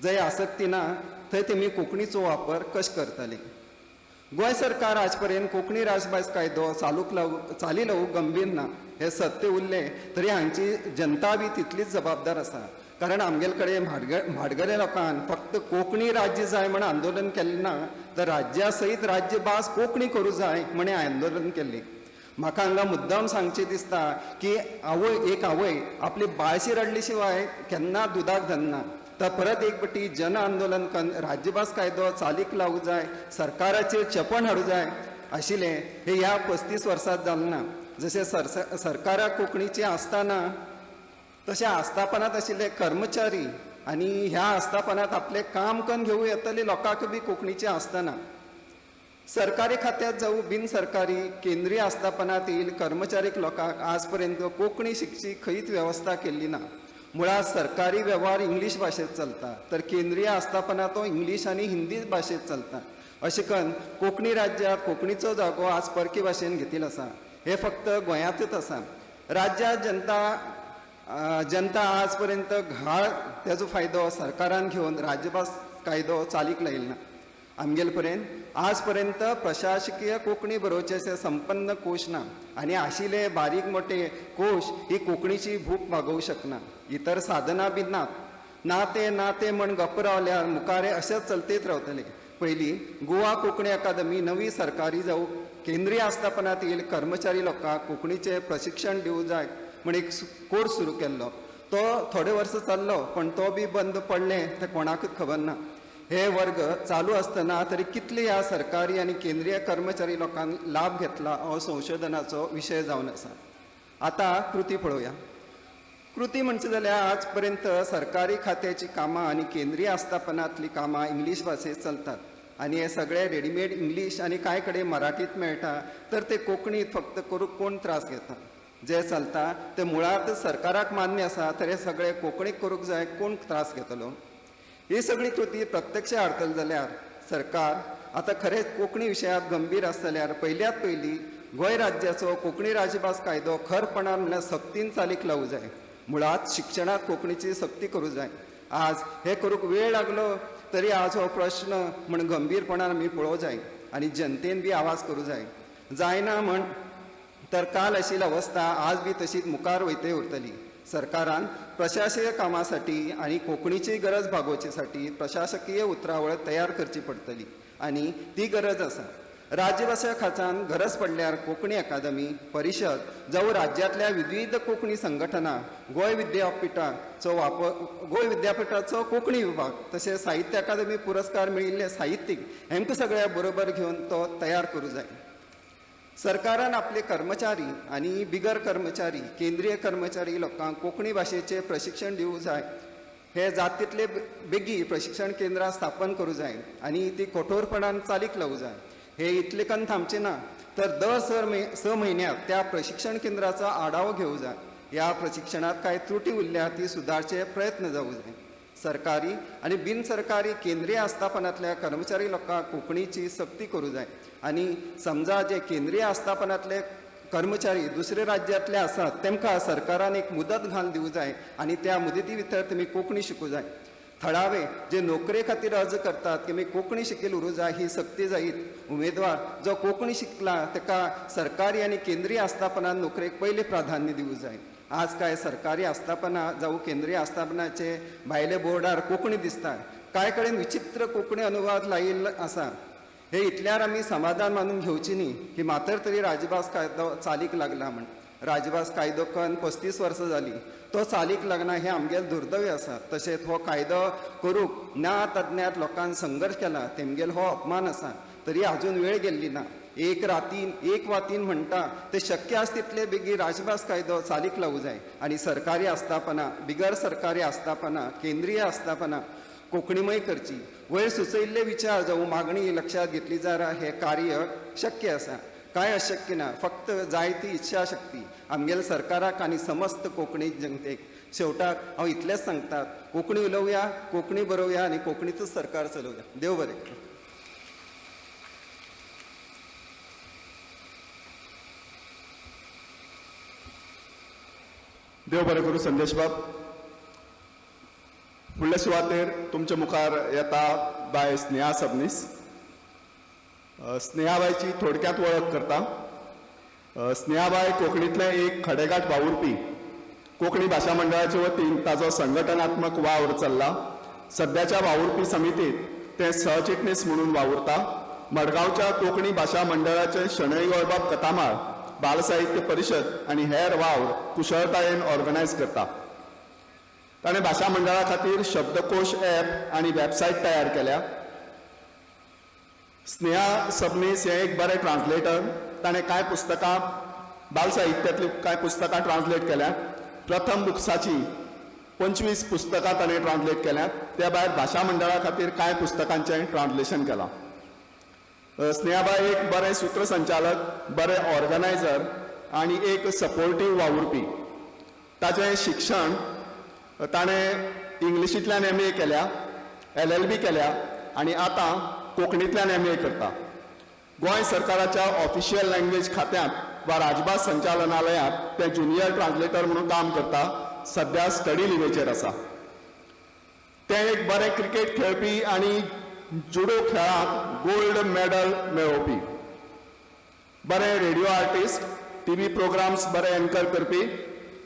जंय आसक्ती ना थंय तेमी कोंकणीचो वापर कशें करतले. गोंय सरकार आज पर्यंत कोंकणी राजभास कायदो चाली लावूंक गंभीर ना. हे सत्य उरलें तरी हांची जनता बी तितलीच जबाबदार आसा. कारण आमगेल कडेन म्हाडगरे लोकांन फक्त कोंकणी राज्य जाय म्हण आंदोलन केल्लें ना तर राज्या सयत राज्यभास कोंकणी करूं जाय म्हणे आंदोलन केल्लें. म्हाका हांगा मुद्दाम सांगचें दिसता की एक आवय आपली बाळशी रडले शिवाय केन्ना दुदाक धरना. तर परत एक बटी जन आंदोलन करून राज्यभास कायदो चालीक लावूं जाय, सरकाराचेर चपण हाडूं जाय आशिल्लें हे ह्या 35 वर्सांत जालें ना. जशें सरकाराक कोंकणीची आसतना तशें आस्थापनांत आशिल्ले कर्मचारी आनी ह्या आस्थापनांत आपलें काम करून घेवूं येतले लोकांक बी कोंकणीचें आसतना. सरकारी खात्यांत जावं बिन सरकारी केंद्रीय आस्थापनांत येयले कर्मचारीक लोकांक आज पर्यंत कोंकणी शिकची खंयच वेवस्था केल्ली ना. मुळात सरकारी वेव्हार इंग्लीश भाशेंत चलता तर केंद्रीय आस्थापना तो इंग्लीश आनी हिंदी भाशेंत चलता. अशें करून कोंकणी राज्यांत कोंकणीचो जागो आज परकी भाशेन घेतिल्लो आसा. हे फक्त गोंयांतूच आसा. राज्यात जनता आज पर्यंत घाळ तेजो फायदो सरकारान घेवन राज्यभास कायदो चालीक लायिल्लो ना. आमगेल पर्यंत आज पर्यंत प्रशासकीय कोंकणी बरोवचेचे संपन्न कोश ना आनी आशिल्ले बारीक मोठे कोश ही कोंकणीची भूक भागोवंक शकना. इतर साधनां बी नात ना ते म्हण गप्प रावल्यार मुखारे अशेंच चलतेत रावतले. पयलीं गोवा कोंकणी अकादमी नवी सरकारी जावं केंद्रीय आस्थापनांत येयले कर्मचारी लोकांक कोंकणीचें प्रशिक्षण दिवं जाय म्हण एक कोर्स सुरू केल्लो. तो थोडे वर्स चल्लो पण तो बी बंद पडलें तें कोणाकूच खबर ना. हे वर्ग चालू आसतना तरी कितले ह्या सरकारी आनी केंद्रीय कर्मचारी लोकांक लाभ घेतला हो संशोधनाचो विशय जावन आसा. आतां कृती पळोवया. कृती म्हणचे जाल्यार आज पर्यंत सरकारी खात्याची कामां आनी केंद्रीय आस्थापनांतली कामां इंग्लीश भाशेंत चलतात आनी हे सगळे रेडीमेड इंग्लीश आनी कांय कडेन मराठीत मेळटा तर ते कोंकणीत फक्त करूंक कोण त्रास घेता. जे चलता ते मुळात सरकाराक मान्य आसा तर हे सगळे कोंकणीक करूंक जाय कोण त्रास घेतलो. ही सगळी कृती प्रत्यक्ष हाडतले जाल्यार सरकार आतां खरेंच कोंकणी विशयांत गंभीर आसतल्यार पयल्यात पयलीं गोंय राज्याचो कोंकणी राजभास कायदो खरपणान म्हळ्यार सक्तीन चालीक लावूं जाय. मुळात शिक्षणात कोंकणीची सक्ती करूं जाय. आज हे करूंक वेळ लागलो तरी आज हो प्रश्न म्हण गंभीरपणान आमी पळोवं जाय आनी जनतेन बी आवाज करूं जाय. जायना म्हण तर काल आशिल्ली अवस्था आज बी तशीच मुखार वयते उरतली. सरकारान प्रशासकीय कामासाठी आणि कोंकणीची गरज भागोवचेसाठी प्रशासकीय उतरावळ तयार करची पडटली आणि ती गरज आसा. राज्यभाशा खात्यान गरज पडल्यार कोंकणी अकादमी परिशद जावं राज्यांतल्या विविध कोंकणी संघटना गोंय विद्यापीठाचो कोंकणी विभाग तशेंच साहित्य अकादमी पुरस्कार मेळिल्ले साहित्यीक हेंकां सगळ्या बरोबर घेवन तो तयार करूं जाय. सरकारान आपले कर्मचारी आणि बिगर कर्मचारी केंद्रीय कर्मचारी लोकांक कोंकणी भाशेचे प्रशिक्षण दिवंक जाय. हे जाता तितले बेगी प्रशिक्षण केंद्रां स्थापन करूं जाय आनी ती कठोरपणान चालीक लावूं जाय. हे इतले कन्न थांबचे ना तर दर 6 म्हयन्यात त्या प्रशिक्षण केंद्राचो आढावो घेवं जाय. ह्या प्रशिक्षणात कांय त्रुटी उरल्या ती सुदारचे प्रयत्न जावं जाय. सरकारी आणि बिनसरकारी केंद्रीय आस्थापनांतल्या कर्मचारी लोकांक कोंकणीची सक्ती करूं जाय आनी समजा जे केंद्रीय आस्थापनांतले कर्मचारी दुसरे राज्यांतले आसात तेमकां सरकारान एक मुदत घाल दिवं जाय आनी त्या मुदती भितर तुमी कोंकणी शिकूं जाय. थळावे जे नोकरे खातीर अर्ज करतात की कोंकणी शिकील उरूं जाय ही सक्ती जायत. उमेदवार जो कोंकणी शिकला ताका सरकारी आनी केंद्रीय आस्थापनांत नोकरेक पयलें प्राधान्य दिवं जाय. आज कांय सरकारी आस्थापना जावं केंद्रीय आस्थापनाचे भायले बोर्डार कोंकणी दिसता. कांय कडेन विचित्र कोंकणी अनुवाद लायिल्लो आसा. हे इतल्यार आमी समाधान मानून घेवची न्ही की मातर तरी राजभास कायदो चालीक लागला म्हण. राजभास कायदो करून 35 वर्सां जाली तो चालीक लागना हे आमगेले दुर्दैव आसा. तशेंच हो कायदो करूंक ज्ञात अज्ञात लोकांनी संघर्श केला तेमगेलो हो अपमान आसा. तरी आजून वेळ गेल्ली ना. एक वातीन म्हणटा ते शक्य आस तितले बेगी राजभास कायदो चालीक लावूं जाय आनी सरकारी आस्थापना बिगर सरकारी आस्थापना केंद्रीय आस्थापना कोंकणीमय करची. वयर सुचयिल्ले विचार जावं मागणी लक्षात घेतली जाल्यार हे कार्य शक्य आसा. कांय अशक्य ना. फक्त जाय ती इच्छा शक्ती आमगेल्या सरकाराक आनी समस्त कोंकणी जनतेक. शेवटाक हांव इतलेंच सांगता कोंकणी उलोवया कोंकणी बरोवया आनी कोंकणीतूच सरकार चलोवया. देव बरें. देव बरें करूं संदेश बाब. फुडल्या सुवातेर तुमच्या मुखार येता बाय स्नेहा सबनीस. स्नेहाबाईची थोडक्यात वळख करता. स्नेहाबाई कोंकणीतले एक खडेगाठ वावुरपी. कोंकणी भाशा मंडळाचे वतीन ताजो संघटनात्मक वावर चल्ला. सध्याच्या वावुरपी समितीत ते सहचिटणीस म्हणून वावुरता. मडगांवच्या कोंकणी भाशा मंडळाचे शणै गोंयबाब कथामाळ बाल साहित्य परिशद आणि हेर वावर कुशळटायेन ऑर्गनायज करता. ताणें भाशा मंडळा खातीर शब्दकोश ॲप आणि वेबसायट तयार केल्या. स्नेहा सबनीस हे एक बरे ट्रान्सलेटर. ताणें कांय पुस्तकां बाल साहित्यांतली कांय पुस्तकां ट्रान्सलेट केल्यात. प्रथम बुक्साची 25 पुस्तकां ताणें ट्रान्सलेट केल्यात. त्या भायर भाशा मंडळा खातीर कांय पुस्तकांचें ट्रान्सलेशन केलां. स्नेहाबाई एक बरे सूत्रसंचालक बरे ऑर्गनायझर आणि एक सपोर्टीव वावुरपी. ताचें शिक्षण ताणें इंग्लिशींतल्यान MA केल्या LLB केल्या आणि आतां कोंकणींतल्यान MA करता. गोंय सरकाराच्या ऑफिशियल लँग्वेज खात्यांत वा राजभास संचालनालयांत ते ज्युनियर ट्रान्सलेटर म्हणून काम करता. सध्या स्टडी लिव्हेचेर आसा. ते एक बरे क्रिकेट खेळपी आणि जुडो खेळांत गोल्ड मेडल मेळोवपी. बरे रेडिओ आर्टिस्ट TV प्रोग्राम्स बरे एंकर करपी.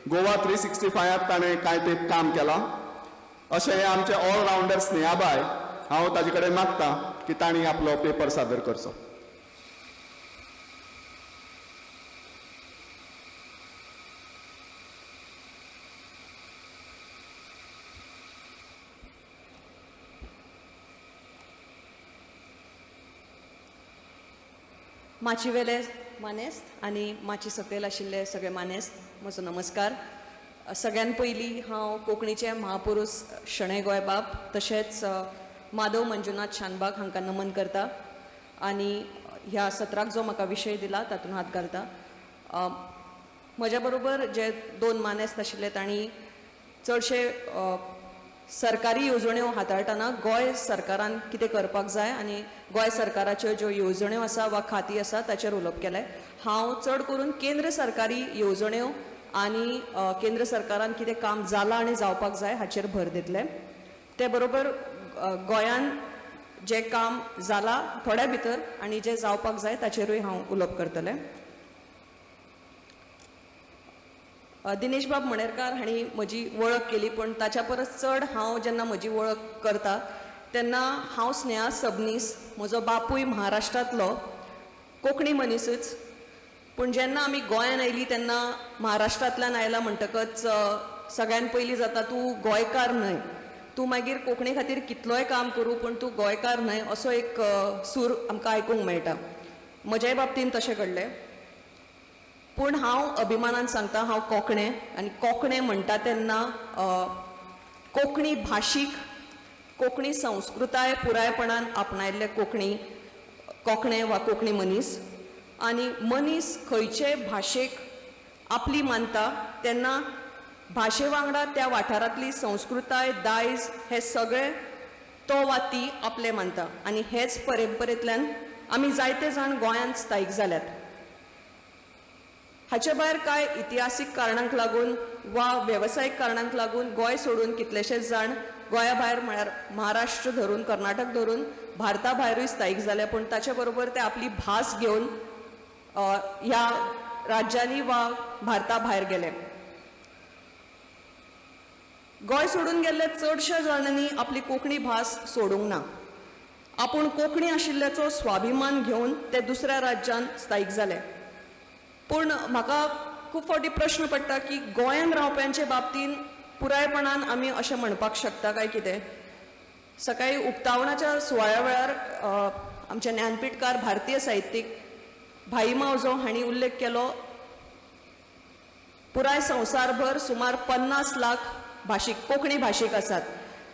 गोवा 365 ताणें कांय तेंप काम केलां. अशें हे आमचे ऑलरावंडर स्नेहाबाई. हांव ताजे कडेन मागतां की तांणी आपलो पेपर सादर करचो. माची वेले मानेस्त आनी माची सकयल आशिल्ले सगळे मानेस्त म्हजो नमस्कार. सगळ्यान पयलीं हांव कोंकणीचे महापुरूश शणै गोंयबाब तशेंच माधव मंजुनाथ शानबाग हांकां नमन करता आनी ह्या सत्राक जो म्हाका विशय दिला तातूंत हात घालता. म्हज्या बरोबर जे 2 मानेस्त आशिल्ले तांणी चडशे सरकारी येवजण्यो हाताळटना गोंय सरकारान कितें करपाक जाय आनी गोंय सरकाराच्यो ज्यो येवजण्यो आसा वा खाती आसा ताचेर उलोवप केलें. हांव चड करून केंद्र सरकारी येवजण्यो आनी केंद्र सरकारान कितें काम जालां आनी जावपाक जाय हाचेर भर दितले ते बरोबर गोंयान जें काम जालां थोड्या भितर आनी जें जावपाक जाय ताचेरूय हांव उलोवप करतलें. दिनेश बाब मणेरकार हांणी म्हजी वळख केली पूण ताच्या परस चड हांव जेन्ना म्हजी वळख करता तेन्ना हांव स्नेहा सबनीस म्हजो बापूय महाराष्ट्रांतलो कोंकणी मनीसच पूण जेन्ना आमी गोंयान आयलीं तेन्ना महाराष्ट्रांतल्यान आयला म्हणटकच सगळ्यान पयलीं जाता तूं गोंयकार न्हय, तूं मागीर कोंकणी खातीर कितलोय काम करूं पूण तूं गोंयकार न्हय असो एक सूर आमकां आयकूंक मेळटा. म्हज्याय बाबतींत तशें घडलें पूण हांव अभिमानान सांगता हांव कोंकणें आनी कोंकणें म्हणटा तेन्ना कोंकणी भाशीक कोंकणी संस्कृताय पुरायपणान आपणायल्ले कोंकणे वा कोंकणी मनीस आनी मनीस खंयचे भाशेक आपली मानता तेन्ना भाशे वांगडा त्या वाठारांतली संस्कृताय दायज हे सगळे तो वा ती आपले मानता आनी हेच परंपरेंतल्यान आमी जायते जाण गोंयांत स्थायीक जाल्यात. हाचे भायर कांय इतिहासीक कारणांक लागून वा वेवसायीक कारणांक लागून गोंय सोडून कितलेशेच जाण गोंया भायर म्हळ्यार महाराष्ट्र धरून कर्नाटक धरून भारता भायरूय स्थायीक जाले पूण ताचे बरोबर ते आपली भास घेवन ह्या राज्यांनी वा भारता भायर गेले. गोंय सोडून गेल्ले चडशे जाणांनी आपली कोंकणी भास सोडूंक ना. आपूण कोंकणी आशिल्ल्याचो स्वाभिमान घेवन ते दुसऱ्या राज्यांत स्थायीक जाले. पूण म्हाका खूब फावटी प्रश्न पडटा की गोंयान रावप्यांचे बाबतींत पुरायपणान आमी अशें म्हणपाक शकता काय कितें. सकाळी उक्तावणाच्या सुवाळ्या वेळार आमचे ज्ञानपीठकार भारतीय साहित्यीक भाई मावजो हांणी उल्लेख केलो पुराय संवसारभर सुमार 50 लाख भाशीक कोंकणी भाशीक आसात.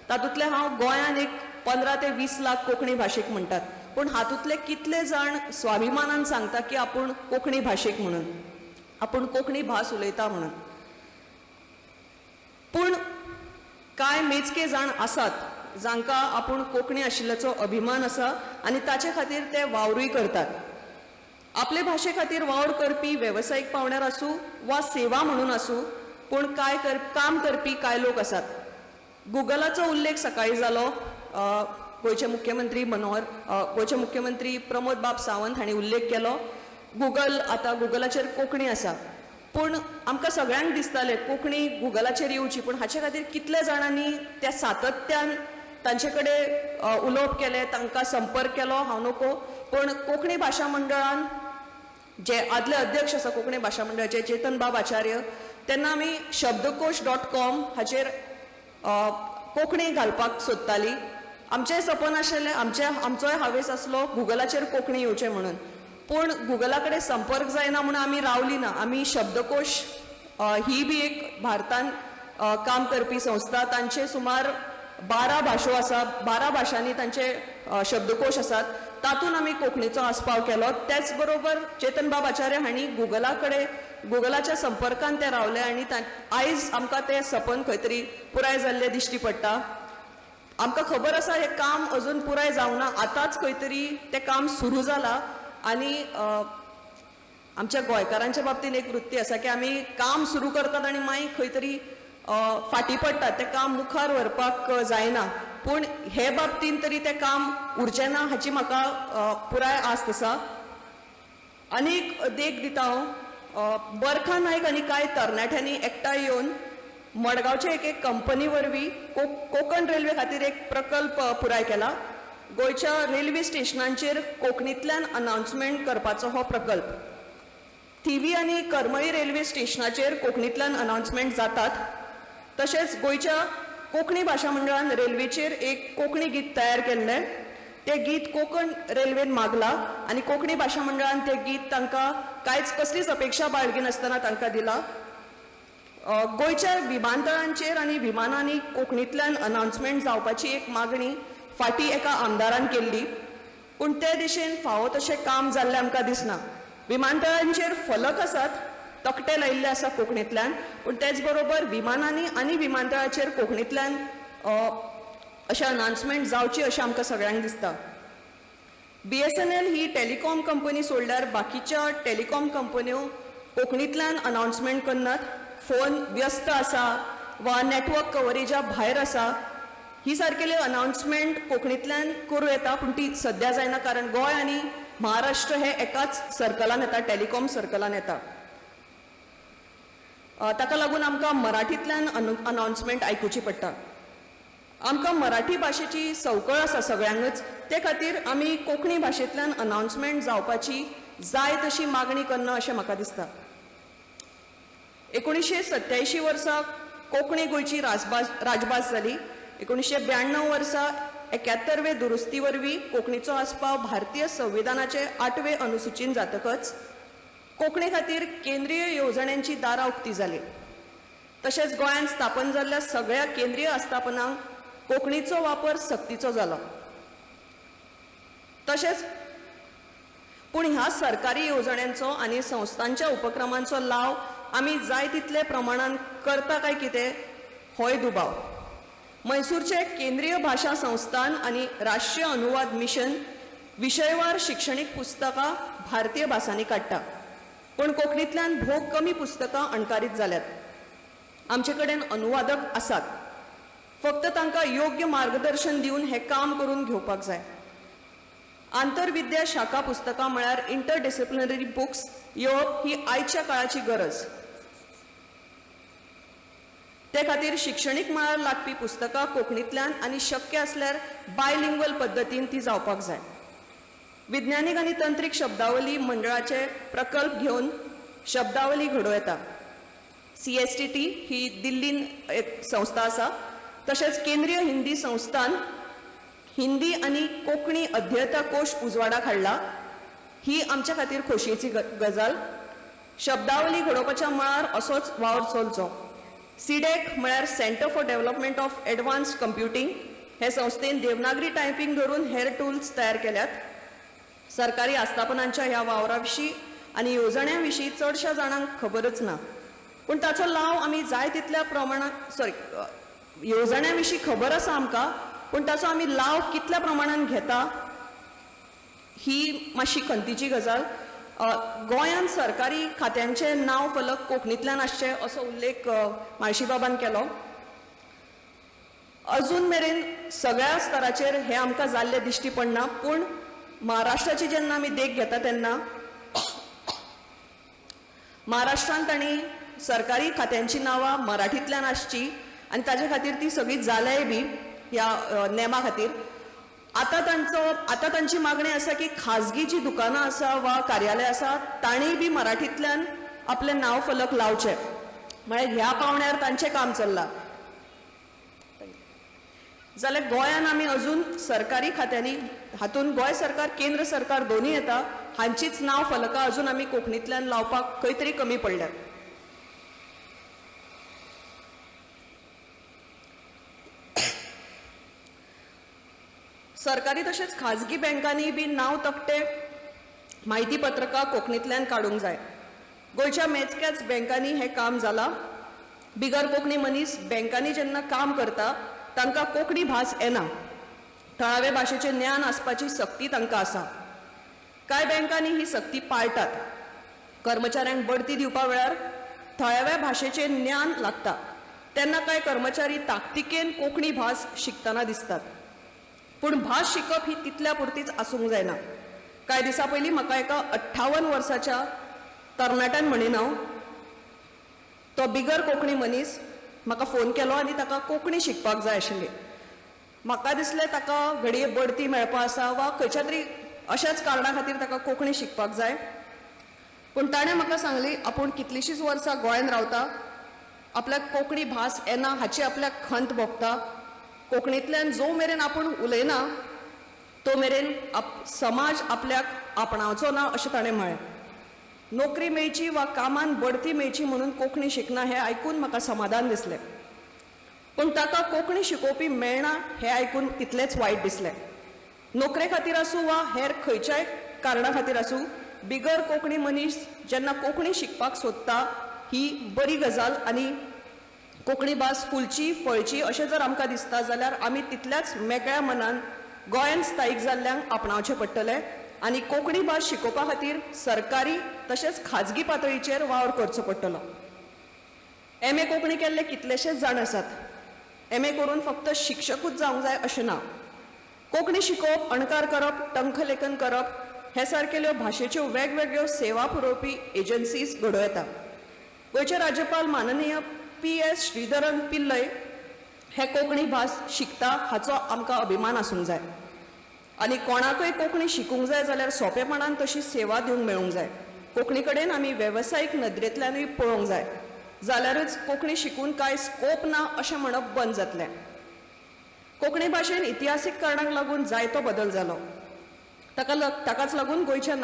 तातूंतले हांव गोंयान एक 15 ते 20 लाख कोंकणी भाशीक म्हणटात पूण हातूंतले कितले जाण स्वाभिमानान सांगता की आपूण कोंकणी भाशीक म्हणून आपूण कोंकणी भास उलयता म्हणून. पूण कांय मेजके जाण आसात जांकां आपूण कोंकणी आशिल्ल्याचो अभिमान आसा आनी ताचे खातीर ते वावरूय करतात. आपले भाशे खातीर वावर करपी वेवसायीक पावण्यार आसूं वा सेवा म्हणून आसूं पूण काम करपी कांय लोक आसात. गुगलाचो उल्लेख सकाळी जालो. गोंयचे मुख्यमंत्री प्रमोद बाब सावंत हांणी उल्लेख केलो गुगल आतां गुगलाचेर कोंकणी आसा पूण आमकां सगळ्यांक दिसतालें कोंकणी गुगलाचेर येवची पूण हाचे खातीर कितले जाणांनी त्या सातत्यान तांचे कडेन उलोवप केलें तांकां संपर्क केलो हांव नकळो पूण कोंकणी भाशा मंडळान जे आदले अध्यक्ष आसा कोंकणी भाशा मंडळाचे चेतन बाब आचार्य तेन्ना आमी शब्दकोश.com हाचेर कोंकणी घालपाक सोदतालीं. आमचें सपन आशिल्लें आमचोय हावेस आसलो गुगलाचेर कोंकणी येवचें म्हणून पूण गुगला कडेन संपर्क जायना म्हणून आमी रावलीं ना. आमी शब्दकोश ही बी एक भारतान काम करपी संस्था तांचे सुमार 12 भाशो आसा 12 भाशांनी तांचे शब्दकोश आसात तातूंत आमी कोंकणीचो आस्पाव केलो. त्याच बरोबर चेतन बाब आचार्य हांणी गुगलाच्या संपर्कान ते रावले आनी आयज आमकां तें सपन खंय तरी पुराय जाल्लें दिश्टी पडटा. आमकां खबर आसा हें काम अजून पुराय जावना आतांच खंय तरी तें काम सुरू जालां आनी आमच्या गोंयकारांच्या बाबतींत एक वृत्ती आसा की आमी काम सुरू करतात आनी मागीर खंय तरी फाटीं पडटात तें काम मुखार व्हरपाक जायना पूण हे बाबतींत तरी तें काम उरचें ना हाची म्हाका पुराय आस्त आसा. आनीक देख दिता हांव बरखा नायक आनी कांय तरणाट्यांनी एकठांय येवन मडगांवचे एक कंपनी वरवीं कोंकण रेल्वे खातीर एक प्रकल्प पुराय केला. गोंयच्या रेल्वे स्टेशनांचेर कोंकणींतल्यान अनाउन्समेंट करपाचो हो प्रकल्प. थिवी आनी करमळी रेल्वे स्टेशनाचेर कोंकणींतल्यान अनाउन्समेंट जातात. तशेंच गोंयच्या कोंकणी भाशा मंडळान रेल्वेचेर एक कोंकणी गीत तयार केल्लें. तें गीत कोंकण रेल्वेन मागलां आनी कोंकणी भाशा मंडळान तें गीत तांकां कांयच कसलीच अपेक्षा बाळगी नासतना तांकां दिलां. गोंयच्या विमानतळांचेर आनी विमानांनी कोंकणींतल्यान अनाउन्समेंट जावपाची एक मागणी फाटीं एका आमदारान केल्ली पूण ते दिशेन फावो तशें काम जाल्लें आमकां दिसना. विमानतळांचेर फलक आसात तकटे लायिल्ले आसा कोंकणींतल्यान पूण तेच बरोबर विमानांनी आनी विमानतळाचेर कोंकणींतल्यान अशें अनाउन्समेंट जावची अशें आमकां सगळ्यांक दिसता. BSNL ही टॅलिकॉम कंपनी सोडल्यार बाकीच्या टॅलिकॉम कंपन्यो कोंकणींतल्यान अनाउन्समेंट करनात फोन व्यस्त आसा वा नेटवर्क कवरेजा भायर आसा ही सारकेली अनाउन्समेंट कोंकणींतल्यान करूं येता पूण ती सद्या जायना कारण गोंय आनी महाराष्ट्र हे एकाच सर्कलान येता टॅलिकॉम सर्कलान येता ताका लागून आमकां मराठींतल्यान अनाउन्समेंट आयकुची पडटा आमकां मराठी भाशेची संवकळ आसा सगळ्यांकच ते खातीर आमी कोंकणी भाशेंतल्यान अनाउन्समेंट जावपाची जाय तशी मागणी करना अशें म्हाका दिसता 1987 वर्सा कोंकणी गोंयची राजभास जाली 1992 वर्सा 71वे दुरुस्ती वरवीं कोंकणीचो आस्पाव भारतीय संविधानाचे 8वे अनुसुचीन जातकच कोंकणी खातीर केंद्रीय येवजण्यांची दारां उक्ती जाली तशेंच गोंयांत स्थापन जाल्ल्या सगळ्या केंद्रीय आस्थापनांक कोंकणीचो वापर सक्तीचो जालो तशेंच पूण ह्या सरकारी येवजण्यांचो आनी संस्थांच्या उपक्रमांचो लाव आमी जाय तितले प्रमाणान करता काय कितें होय दुबाव मैसूरचे केंद्रीय भाशा संस्थान आनी राष्ट्रीय अनुवाद मिशन विशयवार शिक्षणीक पुस्तकां भारतीय भासांनी काडटा पूण कोंकणींतल्यान भोव कमी पुस्तकां अणकारीत जाल्यात आमचे कडेन अनुवादक आसात फक्त तांकां योग्य मार्गदर्शन दिवन हें काम करून घेवपाक जाय आंतरविद्या शाखा पुस्तकां म्हळ्यार इंटरडिसिप्लिनरी बुक्स येवप ही आयच्या काळाची गरज ते खातीर शिक्षणीक मळार लागपी पुस्तकां कोंकणींतल्यान आनी शक्य आसल्यार बायलिंग्वल पद्दतीन ती जावपाक जाय विज्ञानीक आनी तंत्रीक शब्दावली मंडळाचे प्रकल्प घेवन शब्दावली घडोव येता CSTT ही दिल्लीन एक संस्था आसा तशेंच केंद्रीय हिंदी संस्थान हिंदी आनी कोंकणी अध्ययता कोश उजवाडाक हाडला ही आमच्या खातीर खोशयेची गजाल शब्दावली घडोवपाच्या मळार असोच वावर चलचो CDEC म्हळ्यार centre for development of advanced computing हे संस्थेन देवनागरी टायपिंग धरून हेर टूल्स तयार केल्यात सरकारी आस्थापनांच्या ह्या वावरा विशीं आनी येवजण्यां विशीं चडशा जाणांक खबरच ना पूण ताचो लाव आमी जाय तितल्या प्रमाणात येवजण्यां विशीं खबर आसा आमकां पूण ताचो आमी लाव कितल्या प्रमाणान घेता ही मातशी खंतीची गजाल गोंयांत सरकारी खात्यांचे नांव फलक कोंकणींतल्यान आसचे असो उल्लेख म्हाळशीबाबान केलो अजून मेरेन सगळ्या स्तराचेर हे आमकां जाल्ले दिश्टी पडना पूण महाराष्ट्राची जेन्ना आमी देख घेता तेन्ना महाराष्ट्रांत तांणी सरकारी खात्यांची नांवां मराठींतल्यान आसची आनी ताजे खातीर ती सगळी जाल्याय बी ह्या नेमा खातीर आता तांची मागणी आसा की खाजगी जी दुकानां आसा वा कार्यालय आसा तांणीय बी मराठींतल्यान आपले नांव फलक लावचे म्हळ्यार ह्या पावण्यार तांचें काम चल्लां जाल्यार गोंयांत आमी अजून सरकारी खात्यांनी हातूंत गोंय सरकार केंद्र सरकार दोनूय येता हांचीच नांव फलकां अजून आमी कोंकणींतल्यान लावपाक खंय तरी कमी पडल्यात सरकारी तशेंच खाजगी बँकांनी बी नांव तकटे म्हायती पत्रकां कोंकणींतल्यान काडूंक जाय गोंयच्या मेजक्याच बँकांनी हें काम जालां बिगर कोंकणी मनीस बँकांनी जेन्ना काम करता तांकां कोंकणी भास येना थळावे भाशेचें ज्ञान आसपाची सक्ती तांकां आसा कांय बँकांनी ही सक्ती पाळटात कर्मचाऱ्यांक बढती दिवपा वेळार थळाव्या भाशेचें ज्ञान लागता तेन्ना कांय कर्मचारी ताकतिकेन कोंकणी भास शिकतना दिसतात पूण भास शिकप ही तितल्या पुरतीच आसूंक जायना कांय दिसा पयलीं म्हाका एका 58 वर्साच्या तरणाट्यान म्हणिन हांव तो बिगर कोंकणी मनीस म्हाका फोन केलो आनी ताका कोंकणी शिकपाक जाय आशिल्ली म्हाका दिसलें ताका घडये बढती मेळपा आसा वा खंयच्या तरी अशाच कारणां खातीर ताका कोंकणी शिकपाक जाय पूण ताणें म्हाका सांगली आपूण कितलींशींच वर्सां गोंयांत रावता आपल्याक कोंकणी भास येना हाची आपल्याक खंत भोगता कोंकणींतल्यान जो मेरेन आपूण उलयना तो मेरेन समाज आपल्याक आपणावचो ना अशें ताणें म्हळें नोकरी मेळची वा कामान बढती मेळची म्हणून कोंकणी शिकना हें आयकून म्हाका समाधान दिसलें पूण ताका कोंकणी शिकोवपी मेळना हें आयकून तितलेंच वायट दिसलें नोकरे खातीर आसूं वा हेर खंयच्याय कारणां खातीर आसूं बिगर कोंकणी मनीस जेन्ना कोंकणी शिकपाक सोदता ही बरी गजाल आनी कोंकणी भास फुलची फळची अशें जर आमकां दिसता जाल्यार आमी तितल्याच मेकळ्या मनान गोंयांत स्थायीक जाल्ल्यांक आपणावचें पडटलें आनी कोंकणी भास शिकोवपा खातीर सरकारी तशेंच खाजगी पातळीचेर वावर करचो पडटलो MA कोंकणी केल्ले कितलेशेच जाण आसात. MA करून फक्त शिक्षकूच जावंक जाय अशें ना. कोंकणी शिकोवप, अणकार करप, टंकलेखन करप हे सारकेल्यो भाशेच्यो वेगवेगळ्यो सेवा पुरवपी एजन्सीज घडोवन येता. गोंयचे राज्यपाल माननीय PS श्रीधरन पिल्लय हे कोंकणी भास शिकता हाचो आमकां अभिमान आसूंक जाय. आनी कोणाकय कोंकणी शिकूंक जाय जाल्यार सोंपेपणान तशी सेवा दिवंक मेळूंक जाय. कोंकणी कडेन आमी वेवसायीक नदरेंतल्यानूय पळोवंक जाय. जाल्यारूच कोंकणी शिकून कांय स्कोप ना अशें म्हणप बंद जातलें. कोंकणी भाशेन इतिहासीक कारणांक लागून जायतो बदल जालो. ताकाच लागून गोंयच्या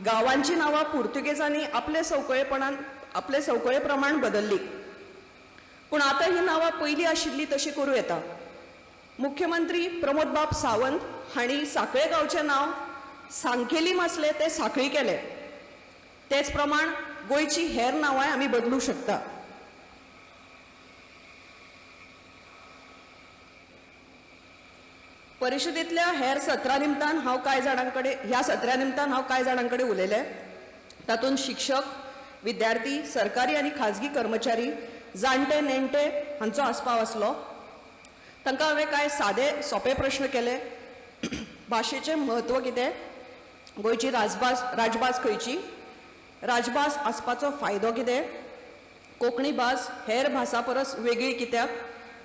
गांवांची नांवां पुर्तुगेजांनी आपले सवकळे प्रमाण बदलली. पूण आतां ही नांवां पयलीं आशिल्ली तशी करूं येता. मुख्यमंत्री प्रमोद बाब सावंत हांणी सांखळे गांवचें नांव सांखेलीम आसलें तें सांखळी केलें. तेच प्रमाण गोंयची हेर नांवांय आमी बदलूंक शकता. परिशदेंतल्या हेर सत्रा निमतान ह्या सत्रा निमतान हांव कांय जाणां कडेन उलयलें. तातूंत शिक्षक, विद्यार्थी, सरकारी आनी खाजगी कर्मचारी, जाणटे नेणटे हांचो आस्पाव आसलो. तांकां हांवें कांय सादे सोंपे प्रश्न केले. भाशेचें म्हत्व कितें, गोंयची राजभास खंयची, राजभास आसपाचो फायदो कितें, कोंकणी भास हेर भासां परस वेगळी कित्याक,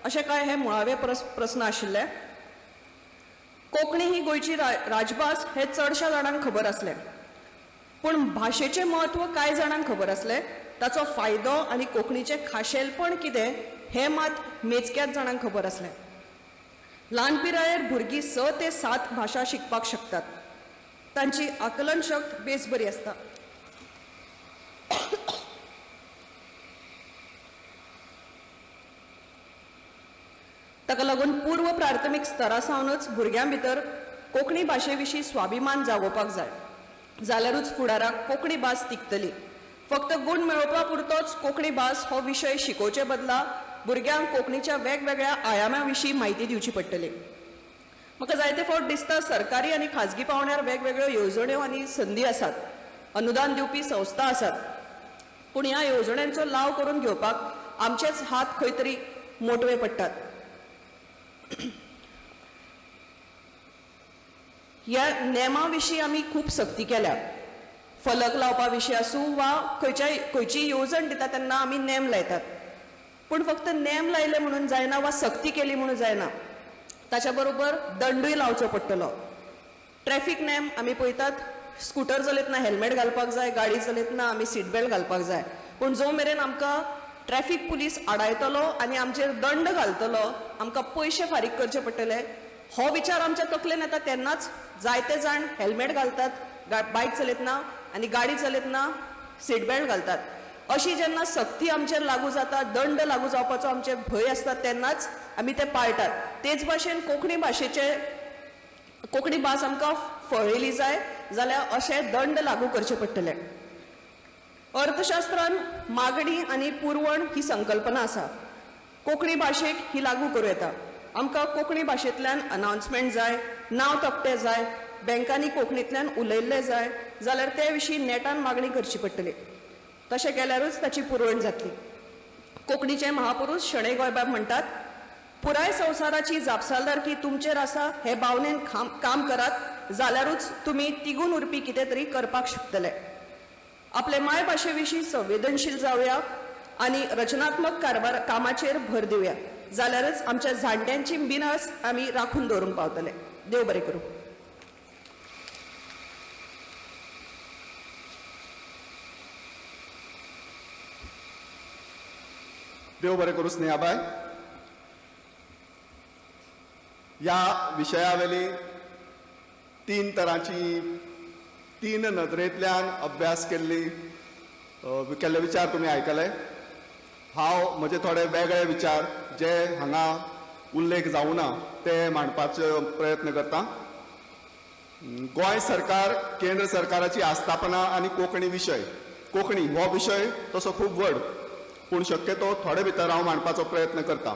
अशें कांय हे मुळावे प्रस्न आशिल्ले. कोंकणी ही गोंयची राजभास हे चडशा जाणांक खबर आसलें. पूण भाशेचें म्हत्व कांय जाणांक खबर आसलें. ताचो फायदो आनी कोंकणीचें खाशेलपण कितें हें मात मेजक्याच जाणांक खबर आसलें. ल्हान पिरायेर भुरगीं 6 ते 7 भाशा शिकपाक शकतात. तांची आकलन शक्त बेस बरी आसता. ताका लागून पूर्व प्राथमीक स्तरा सावनच भुरग्यां भितर कोंकणी भाशे विशीं स्वाभिमान जागोवपाक जाय. जाल्यारूच फुडाराक कोंकणी भास तिगतली. फक्त गूण मेळोवपा पुरतोच कोंकणी भास हो विशय शिकोवचे बदला भुरग्यांक कोंकणीच्या वेगवेगळ्या आयामां विशीं म्हायती दिवची पडटली. म्हाका जायते फावट दिसता सरकारी आनी खाजगी पावंड्यार वेगवेगळ्यो येवजण्यो आनी संदी आसात, अनुदान दिवपी संस्था आसात. पूण ह्या येवजण्यांचो लाव करून घेवपाक आमचेच हात खंय तरी मोटवे पडटात. ह्या नेमां विशीं आमी खूब सक्ती केल्या. फलक लावपा विशीं आसूं वा खंयची येवजण दिता तेन्ना आमी नेम लायतात. पूण फक्त नेम लायले म्हणून जायना वा सक्ती केली म्हणून जायना. ताच्या बरोबर दंडूय लावचो पडटलो. ट्रॅफिक नेम आमी पळयतात, स्कूटर चलयतना हेल्मेट घालपाक जाय, गाडी चलयतना आमी सीट बेल्ट घालपाक जाय. पूण जो मेरेन आमकां ट्रॅफिक पुलीस आडायतलो आनी आमचेर दंड घालतलो, आमकां पयशे फारीक करचे पडटले, हो विचार आमच्या तकलेन येता तेन्नाच जायते जाण हेल्मेट घालतात बायक चलयतना आनी गाडी चलयतना सीट बेल्ट घालतात. अशी जेन्ना सक्ती आमचेर लागू जाता, दंड लागू जावपाचो आमचे भंय आसता तेन्नाच आमी ते पाळटात. तेच भाशेन कोंकणी भास आमकां फळयली जाय जाल्यार अशे दंड लागू करचे पडटले. अर्थशास्त्रान मागणी आनी पुरवण ही संकल्पना आसा. कोंकणी भाशेक ही लागू करूं येता. आमकां कोंकणी भाशेंतल्यान अनाउन्समेंट जाय, नांव तकटे जाय, बँकांनी कोंकणींतल्यान उलयल्ले जाय जाल्यार ते विशीं नेटान मागणी करची पडटली. तशें केल्यारूच ताची पुरवण जातली. कोंकणीचे महापुरूश शणै गोंयबाब म्हणटात, पुराय संवसाराची जापसालदारकी तुमचेर आसा हे भावनेन काम करात जाल्यारूच तुमी तिगून उरपी कितें तरी करपाक शकतले. आपले मायभाशे विशीं संवेदनशील जावया आनी रचनात्मक कामाचेर भर दिवया जाल्यारच आमच्या जाणट्यांची मिनस आमी राखून दवरूंक पावतले. देव बरें करूं. देव बरें करूं स्नेहाबाई. ह्या विशयावेली 3 तरांची 3 नदरेंतल्यान अभ्यास केल्ले विचार तुमी आयकले. हांव म्हजे थोडे वेगळे विचार जे हांगा उल्लेख जावं ना ते मांडपाचो प्रयत्न करता. गोंय सरकार, केंद्र सरकाराची आस्थापना आनी कोंकणी हो विशय तसो खूब व्हड, पूण शक्यतो थोडे भितर हांव मांडपाचो प्रयत्न करता.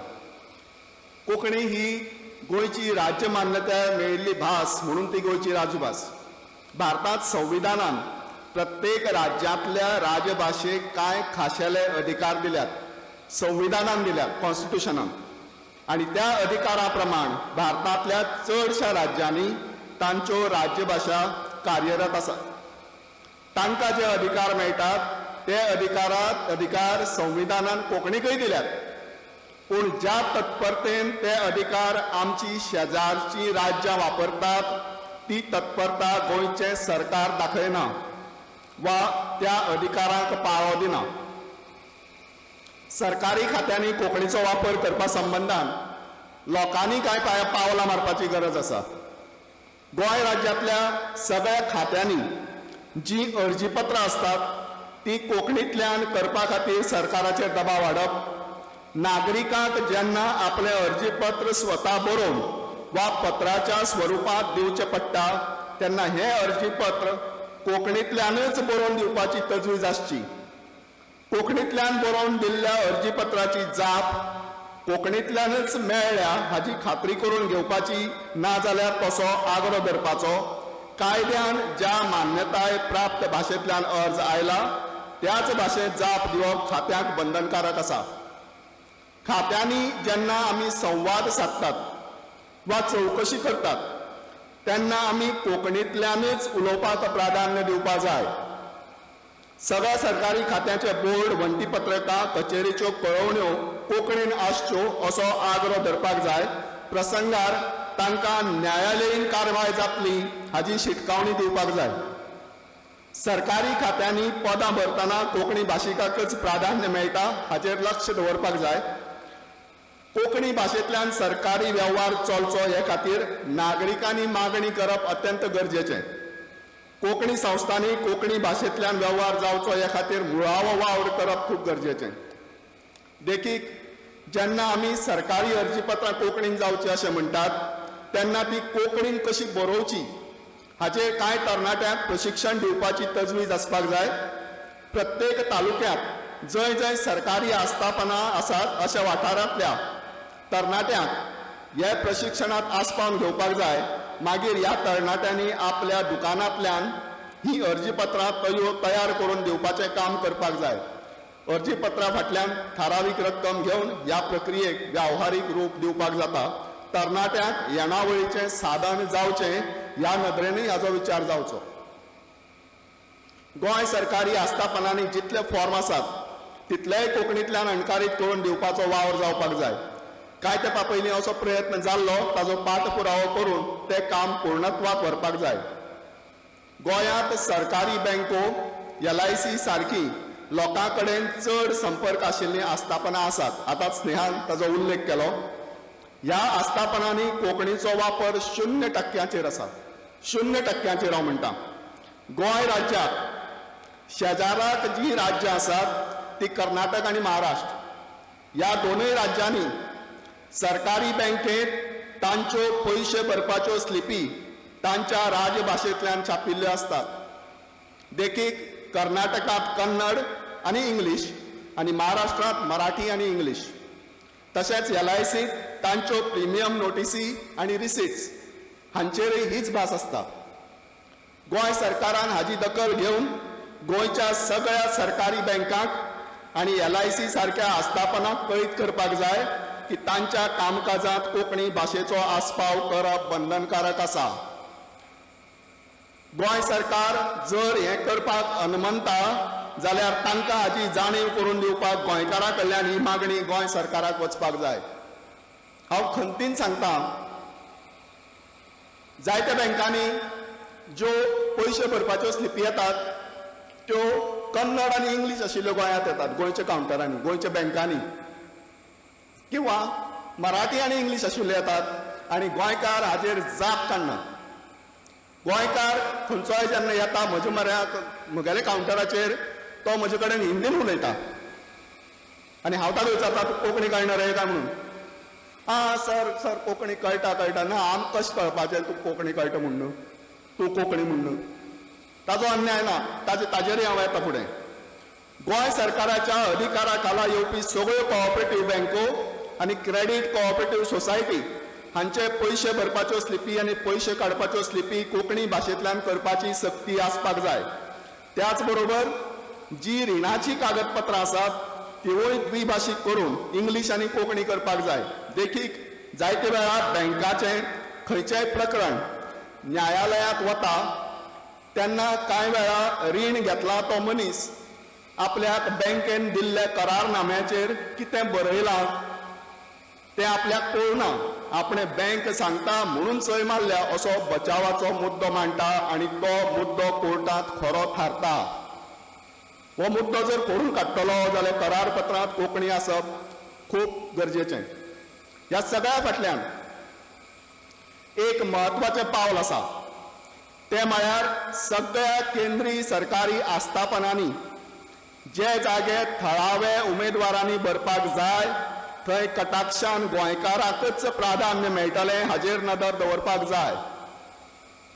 कोंकणी ही गोंयची राज्य मान्यताय मेळिल्ली भास म्हणून ती गोंयची राजभास. भारतांत संविधानान प्रत्येक राज्यांतल्या राजभाशेक कांय खाशेले अधिकार दिल्यात. संविधानान दिल्या, कॉन्स्टिट्युशनान. आणि त्या अधिकारा प्रमाण भारतांतल्या चडशा राज्यांनी तांच्यो राज्यभाशा कार्यरत आसा. तांकां जे अधिकार मेळटात ते अधिकार संविधानान कोंकणीकय दिल्यात. पूण ज्या तत्परतेन ते अधिकार आमची शेजारची राज्यां वापरतात ती तत्परता गोंयचें सरकार दाखयना वा त्या अधिकारांक पाळो दिना. सरकारी खात्यांनी कोंकणीचो वापर करपा संबंदान लोकांनी कांय पावलां मारपाची गरज आसा. गोंय राज्यांतल्या सगळ्या खात्यांनी जी अर्जीपत्रां असतात ती कोंकणींतल्यान करपा खातीर सरकाराचेर दबाव हाडप. नागरिकांक जेन्ना आपलें अर्जीपत्र स्वता बरोवन वा पत्राच्या स्वरुपांत दिवचें पडटा तेन्ना हें अर्जीपत्र कोंकणींतल्यानच बरोवन दिवपाची तजवीज आसची. कोंकणींतल्यान बरोवन दिल्ल्या अर्जीपत्राची जाप कोंकणींतल्यानच मेळ्ळ्या हाची खात्री करून घेवपाची, ना जाल्यार तसो आग्रो धरपाचो. कायद्यान ज्या मान्यताय प्राप्त भाशेंतल्यान अर्ज आयला त्याच भाशेंत जाप दिवप खात्यांक बंधनकारक आसा. खात्यांनी जेन्ना आमी संवाद सादतात वा चवकशी करतात तेन्ना आमी कोंकणींतल्यानच उलोवपाक प्राधान्य दिवपा जाय. सगळ्या सरकारी खात्याचे बोर्ड, वंटीपत्रकां, कचेरीच्यो कळवण्यो कोंकणीन आसच्यो असो आग्रो धरपाक जाय. प्रसंगार तांकां न्यायालयीन कारवाय जातली हाची शिटकावणी दिवपाक जाय. सरकारी खात्यांनी पदां भरतना कोंकणी भाशिकाकच प्राधान्य मेळटा हाचेर लक्ष दवरपाक जाय. कोंकणी भाशेंतल्यान सरकारी वेव्हार चलचो हे खातीर नागरिकांनी मागणी करप अत्यंत गरजेचें. कोंकणी संस्थांनी कोंकणी भाशेंतल्यान वेव्हार जावचो हे खातीर मुळावो वावर करप खूब गरजेचें. देखीक जेन्ना आमी सरकारी अर्जीपत्रां कोंकणीन जावची अशें म्हणटात तेन्ना ती कोंकणीन कशी बरोवची हाचेर कांय तरणाट्यांक प्रशिक्षण दिवपाची तजवीज आसपाक जाय. प्रत्येक तालुक्यांत जंय जंय सरकारी आस्थापनां आसात अशा वाठारांतल्या तरणाट्यांक हे प्रशिक्षणांत आस्पावन घेवपाक जाय. मागीर ह्या तरणाट्यांनी आपल्या दुकानांतल्यान ही अर्जीपत्रां तयार करून दिवपाचें काम करपाक जाय. अर्जीपत्रां फाटल्यान थारावीक रक्कम घेवन ह्या प्रक्रियेक व्यावहारीक रूप दिवपाक जाता. तरणाट्यांक येणावळीचें साधन जावचें ह्या नदरेनूय हाचो विचार जावचो. गोंय सरकारी आस्थापनांनी जितले फॉर्म आसात तितलेय कोंकणींतल्यान अणकारीत करून दिवपाचो वावर जावपाक जाय. कांय तेंपा पयलीं असो प्रयत्न जाल्लो, ताचो पाठपुरावो करून तें काम पूर्णत्वाक व्हरपाक जाय. गोंयांत सरकारी बँको, LIC सारकी लोकां कडेन चड संपर्क आशिल्लीं आस्थापनां आसात. आतां स्नेहान ताचो उल्लेख केलो. ह्या आस्थापनांनी कोंकणीचो वापर 0% आसा. 0% हांव म्हणटा. गोंय राज्याक शेजाराक जी राज्यां आसात ती कर्नाटक आनी महाराष्ट्र ह्या दोनूय राज्यांनी सरकारी बँकेत तांच्यो पयशे भरपाच्यो स्लिपी तांच्या राजभाशेंतल्यान छापिल्ल्यो असतात. देखीक कर्नाटकांत कन्नड आनी इंग्लीश आनी महाराष्ट्रांत मराठी आनी इंग्लीश. तशेंच LICत तांच्यो प्रिमियम नोटिसी आनी रिसिट्स हांचेरय हीच भास आसता. गोंय सरकारान हाची दखल घेवन गोंयच्या सगळ्या सरकारी बँकांक आनी LIC सारक्या आस्थापनांक कळीत करपाक जाय की तांच्या कामकाजांत कोंकणी भाशेचो आस्पाव करप बंधनकारक आसा. गोंय सरकार जर हें करपाक अनमनता जाल्यार तांकां हाची जाणीव करून दिवपाक गोंयकारां कडल्यान ही मागणी गोंय सरकाराक वचपाक जाय. हांव खंतीन सांगता, जायत्या बँकांनी ज्यो पयशे भरपाच्यो स्लिपी येतात त्यो कन्नड आनी इंग्लीश आशिल्ल्यो गोंयांत येतात. गोंयच्या कावंटरांनी, गोंयच्या बँकांनी किंवा मराठी आनी इंग्लीश आशिल्ल्यो येतात आनी गोंयकार हाचेर जाप काडनात. गोंयकार खंयचोय जेन्ना येता म्हगेल्या कावंटराचेर तो म्हजे कडेन हिंदीन उलयता आनी हांव ताका विचारता तूं कोंकणी कळना रे काय म्हणून. सर कोंकणी कळटा. ना आमकां कशें कळपाचें तूं कोंकणी कळटा म्हणून, तूं कोंकणी म्हणून. ताचो अन्याय ना, ताजेरय हांव येता फुडें. गोंय सरकाराच्या अधिकारा खाला येवपी सगळ्यो कोऑपरेटीव्ह बँको आनी क्रेडीट कोऑपरेटीव्ह सोसायटी हांचे पयशे भरपाच्यो स्लिपी आनी पयशे काडपाच्यो स्लिपी कोंकणी भाशेंतल्यान करपाची सक्ती आसपाक जाय. त्याच बरोबर जी रिणाची कागदपत्रां आसात तिवूय द्विभाशीक करून इंग्लीश आनी कोंकणी करपाक जाय. देखीक जायते वेळार बँकाचें खंयचेंय प्रकरण न्यायालयांत वता तेन्ना कांय वेळार रीण घेतला तो मनीस आपल्याक बँकेन दिल्ल्या करारनाम्याचेर कितें बरयलां तें आपल्याक कळना. आपणे बँक सांगता म्हणून सय मारल्या असो बचावाचो मुद्दो मांडटा आनी तो मुद्दो कोर्टांत खरो थारता. हो मुद्दो जर खोडून काडटलो जाल्यार करारपत्रांत कोंकणी आसप खूब गरजेचें. ह्या सगळ्या फाटल्यान एक म्हत्वाचें पावल आसा, तें म्हळ्यार सगळ्या केंद्रीय सरकारी आस्थापनांनी जे जागे थळावे उमेदवारांनी भरपाक जाय थंय कटाक्षान गोंयकाराकच प्राधान्य मेळटलें हाचेर नदर दवरपाक जाय.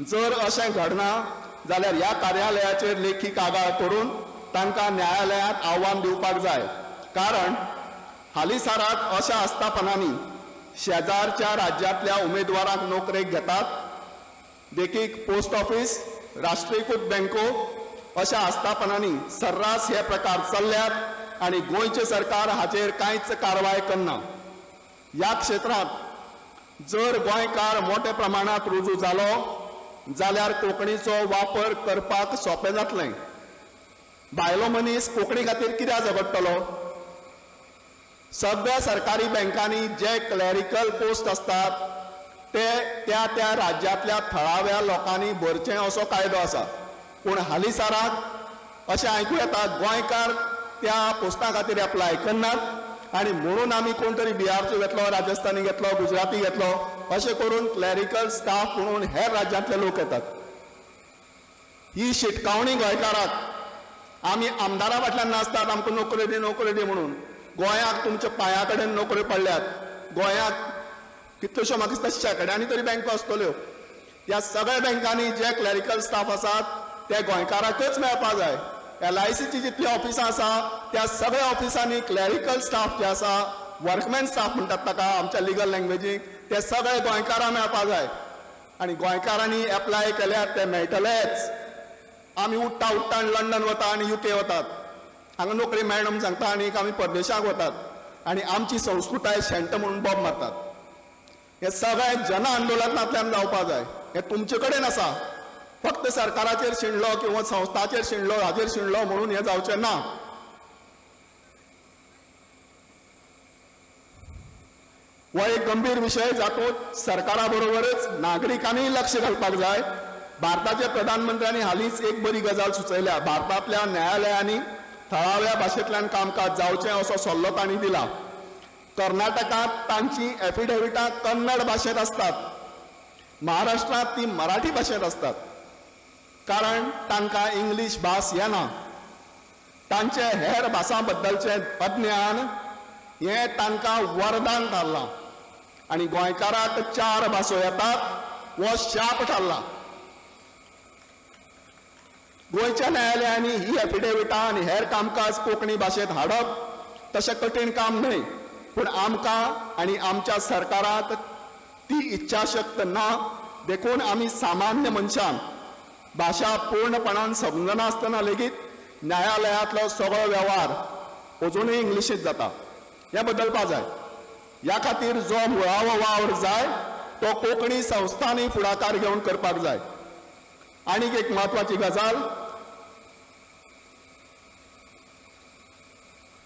जर अशें घडना जाल्यार ह्या कार्यालयाचेर लेखी कागाळ करून तांकां न्यायालयांत आव्हान दिवपाक जाय. कारण हालींसराक अशा आस्थापनांनी शेजारच्या राज्यांतल्या उमेदवारांक नोकरेक घेतात. देखीक पोस्ट ऑफिस, राष्ट्रीयकृत बँको अशा आस्थापनांनी सर्रास हे प्रकार चल्ल्यात आनी गोंयचे सरकार हाचेर कांयच कारवाय करना. ह्या क्षेत्रांत जर गोंयकार मोठ्या प्रमाणांत रुजू जालो जाल्यार कोंकणीचो वापर करपाक सोंपें जातलें. भायलो मनीस कोंकणी खातीर कित्याक झगडटलो? सगळ्या सरकारी बँकांनी जे क्लॅरिकल पोस्ट असतात ते त्या त्या राज्यांतल्या थळाव्या लोकांनी भरचें असो कायदो आसा. पूण हालींसराक अशें आयकूं येता गोंयकार त्या पोस्टां खातीर एप्लाय करनात आनी म्हणून आमी कोण तरी बिहारचो घेतलो, राजस्थानी घेतलो, गुजराती घेतलो अशें करून क्लॅरिकल स्टाफ म्हणून हेर राज्यांतले लोक येतात. ही शिटकावणी गोंयकाराक आमी आमदारा फाटल्यान नासतात आमकां नोकऱ्यो दी म्हणून. गोंयाक तुमच्या पांया कडेन नोकऱ्यो पडल्यात. गोंयाक कितल्योश्यो म्हाका दिसता शेकड्यांनी तरी बँको आसतल्यो. ह्या सगळ्या बँकांनी जे क्लॅरिकल स्टाफ आसात ते गोंयकाराकच मेळपा जाय. LICची जितली ऑफिसां आसा त्या सगळ्या ऑफिसांनी क्लॅरिकल स्टाफ जे आसा, वर्कमॅन स्टाफ म्हणटात ताका आमच्या लिगल लँग्वेजीक, ते सगळे गोंयकारांक मेळपा जाय. आनी गोंयकारांनी एप्लाय केल्यार ते मेळटलेच. आमी उठ्ठा आनी लंडन वता आनी UK वतात, हांगा नोकरी मेळना म्हूण सांगता आनी आमी परदेशाक वतात आनी आमची संस्कृताय शेंट म्हणून बोब मारतात. हे सगळें जन आंदोलनांतल्यान जावपा जाय. हे तुमचे कडेन आसा. फक्त सरकाराचेर शिणलो किंवा संस्थाचेर शिणलो हाचेर शिणलो म्हणून हें जावचें ना. हो एक गंभीर विशय जातूंत सरकारा बरोबरच नागरिकांनीय लक्ष घालपाक जाय. भारताच्या प्रधानमंत्र्यांनी हालींच एक बरी गजाल सुचयल्या. भारतांतल्या न्यायालयांनी थळाव्या भाशेंतल्यान कामकाज जावचें असो सल्लो तांणी दिला. कर्नाटकांत तांची एफिडेविटां कन्नड भाशेंत असतात. महाराष्ट्रांत ती मराठी भाशेंत असतात. कारण तांकां इंग्लीश भास येना. तांचे हेर भासां बद्दलचें अज्ञान हें तांकां वरदान थारलां. आनी गोंयकाराक 4 भासो येतात हो शाप थारला. गोंयच्या न्यायालयांनी ही एफिडेविटां आनी हेर कामकाज कोंकणी भाशेंत हाडप तशें कठीण काम न्हय. पूण आमकां आनी आमच्या सरकाराक ती इच्छाशक्त ना. देखून आमी सामान्य मनशान भाशा पूर्णपणान समजना आसतना लेगीत न्यायालयांतलो सगळो वेव्हार अजुनूय इंग्लिशींत जाता. हें बदलपा जाय. ह्या खातीर जो मुळावो वावर जाय तो कोंकणी संस्थांनी फुडाकार घेवन करपाक जाय. आनीक एक म्हत्वाची गजाल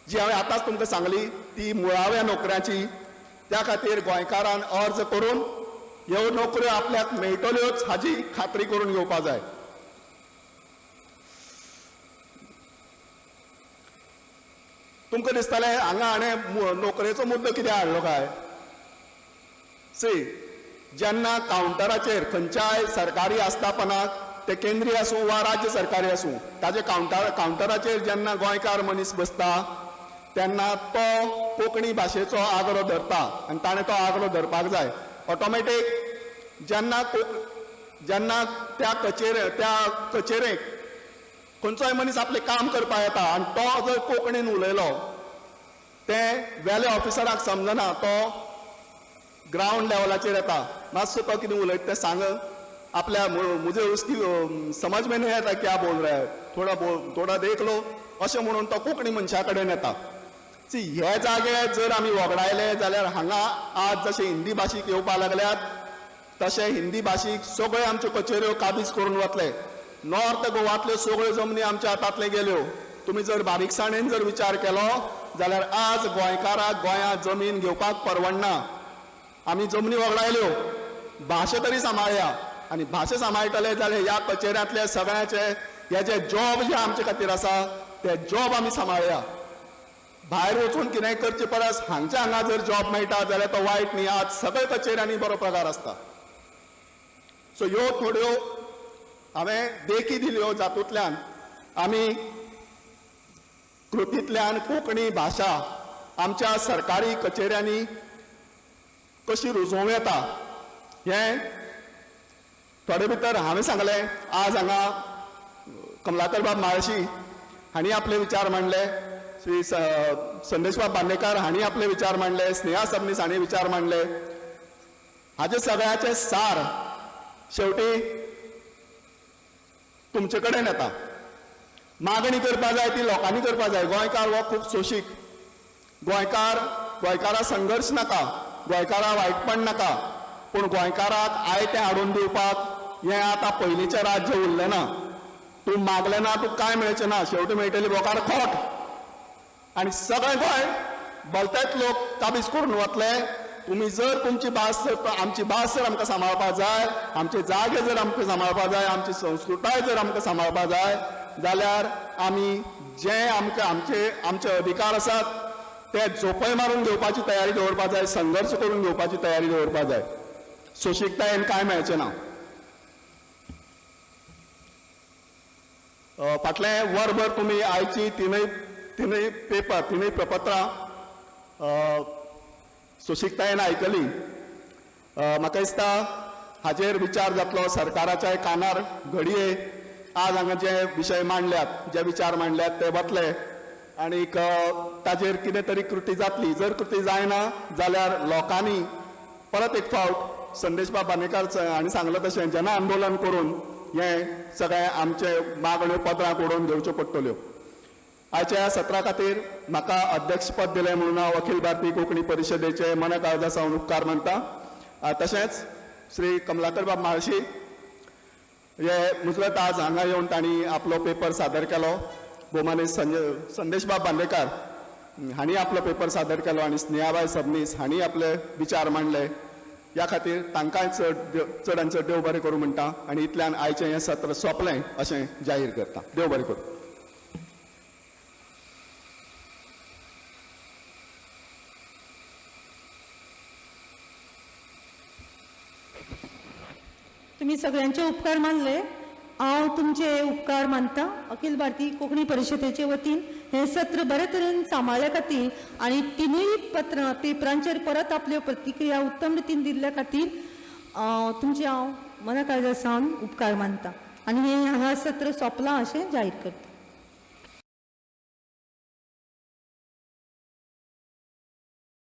जी हांवें आतांच तुमकां सांगली ती मुळाव्या नोकऱ्याची. त्या खातीर गोंयकारान अर्ज करून ह्यो नोकऱ्यो आपल्याक मेळटल्योच हाची खात्री करून घेवपा जाय. तुमकां दिसतलें हांगा हाणें नोकरेचो मुद्दो कित्याक हाडलो काय? जेन्ना कावंटराचेर खंयच्याय सरकारी आस्थापनाक ते केंद्रीय आसूं वा राज्य सरकारी आसूं ताचे कावंटराचेर जेन्ना गोंयकार मनीस बसता तेन्ना तो कोंकणी भाशेचो आग्रो धरता आनी ताणें तो आग्रो धरपाक जाय. ऑटोमॅटीक जेन्ना त्या कचेरेक खंयचोय मनीस आपलें काम करपाक येता आनी तो जर कोंकणीन उलयलो तें वेले ऑफिसराक समजना. तो ग्राउंड लेवलाचेर येता, मातसो तो कितें उलयता तें सांग, आपल्या मुझे उसकी समज में नहीं आता क्या बोल रहा है, थोड़ा देख लो अशें म्हणून तो कोंकणी मनशा कडेन येता. हे जागे जर आमी वगडायले जाल्यार हांगा आज जशे हिंदी भाशीक येवपा लागल्यात तशे हिंदी भाशीक सगळे आमच्यो कचेऱ्यो काबीज करून वतले. नॉर्थ गोवांतल्यो सगळ्यो जमनी आमच्या हातांतले गेल्यो. तुमी जर बारीकसाणेन जर विचार केलो जाल्यार आज गोंयकाराक गोंयांत जमीन घेवपाक परवडना. आमी जमनी वगडायल्यो, भाशा तरी सांबाळया, आनी भाशा सांबाळटले जाल्यार ह्या कचेऱ्यांतले सगळ्याचे हे जे जॉब जे आमचे खातीर आसा ते जॉब आमी सांबाळया. भायर वचून कितेंय करचे परस हांगच्या हांगा जर जॉब मेळटा जाल्यार तो वायट न्ही. आज सगळे कचेऱ्यांनी बरो पगार आसता. सो ह्यो थोड्यो हांवें देखी दिल्यो जातूंतल्यान आमी कृतींतल्यान कोंकणी भाशा आमच्या सरकारी कचेऱ्यांनी कशी रुजोवं येता हें थोडे भितर हांवें सांगलें. आज हांगा कमलाकर बाब म्हाळशी हांणी आपले विचार मांडले, श्री संदेश बाब बांदेकार हांणी आपले विचार मांडले, स्नेहा सबनीस हांणी विचार मांडले. हाचे सगळ्याचे सार शेवटी तुमचे कडेन येता. मागणी करपा जाय ती लोकांनी करपा जाय. गोंयकार हो खूब सोशीक. गोंयकारा संघर्श नाका, गोंयकारा वायटपण नाका, पूण गोंयकाराक आयतें हाडून दिवपाक हें आतां पयलींचें राज्य उरलें ना. तूं मागलें ना तुका कांय मेळचें ना, शेवटी मेळटली बोकार खोट. आनी सगळें गोंय भलतेच लोक काबीज करून वतले. तुमी जर तुमची भास जर आमची भास जर आमकां सांबाळपा जाय, आमचे जागे जर आमकां सांबाळपा जाय, आमची संस्कृताय जर आमकां सांबाळपा जाय जाल्यार आमी जे आमचे अधिकार आसात ते झोपय मारून घेवपाची तयारी दवरपा जाय, संघर्श करून घेवपाची तयारी दवरपा जाय. सोशीकतायेन कांय मेळचें ना. फाटलें वरभर तुमी आयची तिनूय प्रपत्रां सोशीकतायेन आयकली. म्हाका दिसता हाजेर विचार जातलो सरकाराच्या कानार घडये. आज हांगा जे विशय मांडल्यात, जे विचार मांडल्यात ते वतले आनीक ताजेर कितें तरी कृती जातली. जर कृती जायना जाल्यार लोकांनी परत एक फावट संदेश बाब बांदेकार हांणी सांगलें तशें जन आंदोलन करून हें सगळें आमचे मागण्यो पत्रांक ओडून घेवच्यो पडटल्यो. आयच्या ह्या सत्रा खातीर म्हाका अध्यक्षपद दिलें म्हणून हांव अखिल भारतीय कोंकणी परिशदेचे मन काळजा सावन उपकार मानता. तशेंच श्री कमलाकर बाब म्हाळशी हे मुजरत आज हांगा येवन तांणी आपलो पेपर सादर केलो. भोवमानी संदेश बाब बांदेकार हांणी आपलो पेपर सादर केलो आनी स्नेहाबाई सबनीस हांणी आपले विचार मांडले. ह्या खातीर तांकांय चड आनी चड देव बरें करूं म्हणटा आनी इतल्यान आयचें हें सत्र सोंपलें अशें जाहीर करता. देव बरें करूं. तुम्ही सगळ्यांचे उपकार मानले. हांव तुमचे उपकार मानता. अखिल भारतीय कोंकणी परिशदेचे वतीन हे सत्र बरे तरेन सांबाळ्ळे खातीर आनी तिनूय पेपरांचेर परत आपल्यो प्रतिक्रिया उत्तम रितीन दिल्ल्या खातीर तुमचे हांव मना काळजा सावन उपकार मानता आनी हें हांगा सत्र सोंपलां अशें जाहीर करता.